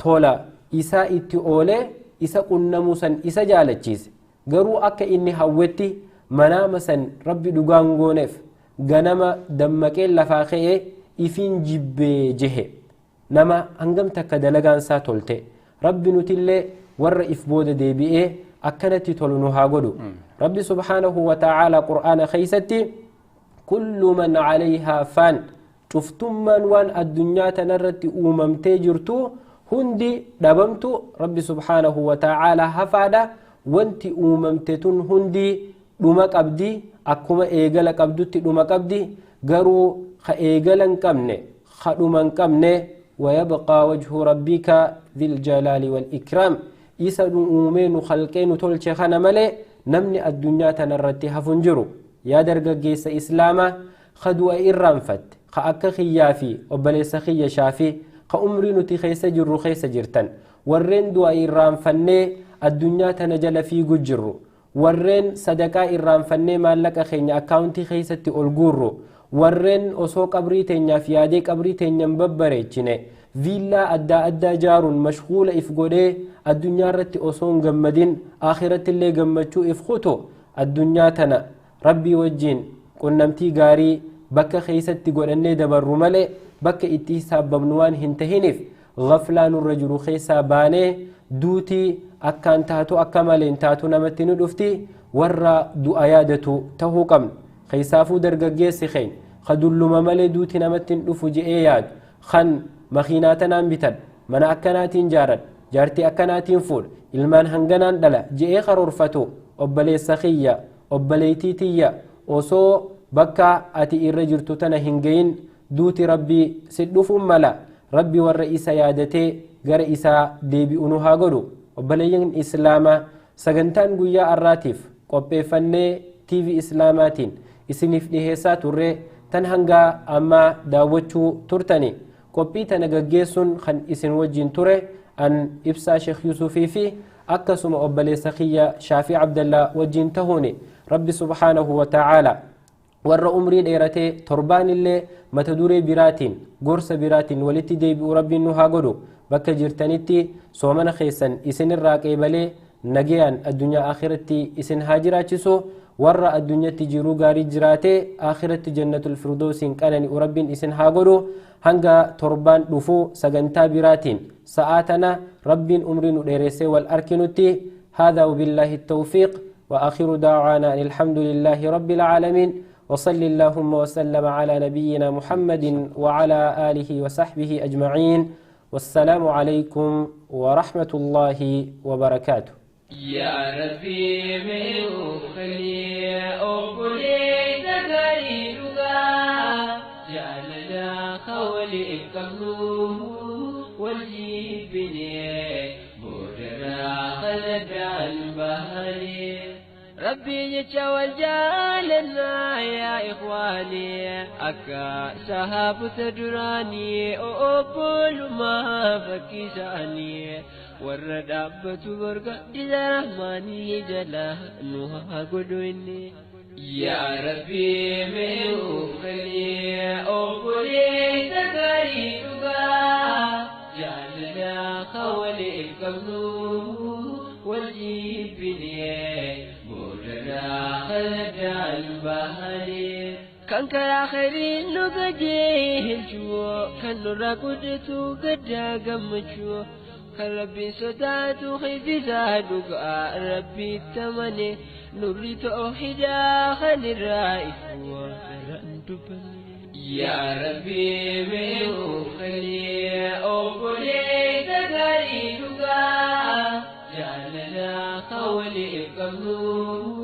tola isaa itti oolee isa qunnamuu san isa jaalachiise garuu akka inni hawwetti manaama san rabbi dhugaan gooneef ganama dammaqee lafaa ka'ee ifiin jibbee jehe nama hangam takka dalagaan isaa tolte rabbi nutillee warra if booda deebi'ee akkanatti tolu nu haa godhu rabbi subhaanahu wa ta'ala qur'aana keessatti kullu man calayhaa faan cuftummaan waan addunyaa tanarratti uumamtee jirtu hundi dhabamtu rabbi subhaanahu wa ta'ala hafaadha wanti uumamte tun hundi dhuma qabdi akkuma eegala qabdutti dhuma qabdi garuu ka eegala hin qabne ka dhuma hin qabne ويبقى وجه ربك ذي الجلال والإكرام إسا أمين خلقين تلش خنا ملي نمني الدنيا تنرتها فنجرو يا درجة جيس إسلاما خدوا إرانفت خأك خيافي وبليس خي شافي خأمري نتي خيس جر خيس جرتن ورين دوا إرانفني الدنيا تنجل في جرو ورين صدقاء إرانفني مالك خيني أكاونتي خيستي ألقورو warreen osoo qabrii teenyaaf yaadee qabrii teenyan babbareechine viillaa adda addaa jaaruun mashghuula if godhee addunyaa irratti osoo hin gammadin akhiratti illee gammachuu if kutu addunyaa tana rabbii wajjiin qunnamtii gaarii bakka keessatti godhannee dabarru malee bakka itti hisaabamnu waan hin tahiniif ghaflaa nurra jiru keessaa baanee duutii akkaan taatu akka malee hin taatu namatti nu dhufti warra du'a yaadatu tahuu qabna خيسافو درججيسي خين خدلما مالي دوتي نمتن دفو جئياد خن مخيناتنا انبتن من أكناتين جارد جارتي أكناتين فول ilmaan hanganaan dhala je'ee karoorfatu obboleessa kiyya obboleettii tiyya osoo bakka ati irra jirtu tana hin gayin duuti rabbii si dhufuun mala rabbi warra isa yaadatee gara isaa deebi'u nu haa godhu obboleeyyan islaamaa sagantaan guyyaa arraatiif qopheeffannee TV islaamaatiin isiniif dhiheessaa turre tan hanga amma daawwachuu turtani qophii tana gaggeessuun kan isin wajjin ture an ibsaa Sheekh Yusufii fi akkasuma obboleessa kiyya Shaafii Abdallaa wajjin tahuuni rabbi subhaanahu wa ta'ala warra umrii dheeratee torbaan illee mata duree biraatiin gorsa biraatiin walitti deebi'u rabbiin nu haa godhu bakka jirtanitti soomana keessan isinirraa qeebalee nagayaan addunyaa akhiratti isin haa jiraachisu warra addunyatti jiruu gaarii jiraatee akhiratti jannatul firdoosin qanani rabbiin isin haa godhu hanga torbaan dhufu sagantaa biraatiin sa'aatana rabbiin umrii nu dheeressee wal arkinutti هذا وبالله التوفيق وآخر دعوانا الحمد لله رب العالمين وصل اللهم وسلم على نبينا محمد وعلى آله وصحبه أجمعين والسلام عليكم ورحمة الله وبركاته يا ربي من أخلي أقولي تغيرها جعلنا خولي القلوب والجبني بودنا خلد البهري ربي يتشوى جالنا يا إخواني أكا سهاب تدراني أقول ما فكيساني والردابة برقى إذا رحماني جلا نوها قدويني يا ربي من أخلي أقولي تكاريبا جعلنا خولي القلوب والجبني بودنا خلد البهري كان كرا خيرين نقديه الجوا كان نراقدتو قدا قمجوا كان ربي سداتو خيفي زادوك ربي التمني نريد أوحدا خل الرائف يا ربي من أخلي أوبلي تغريدك جعلنا خولي قبلو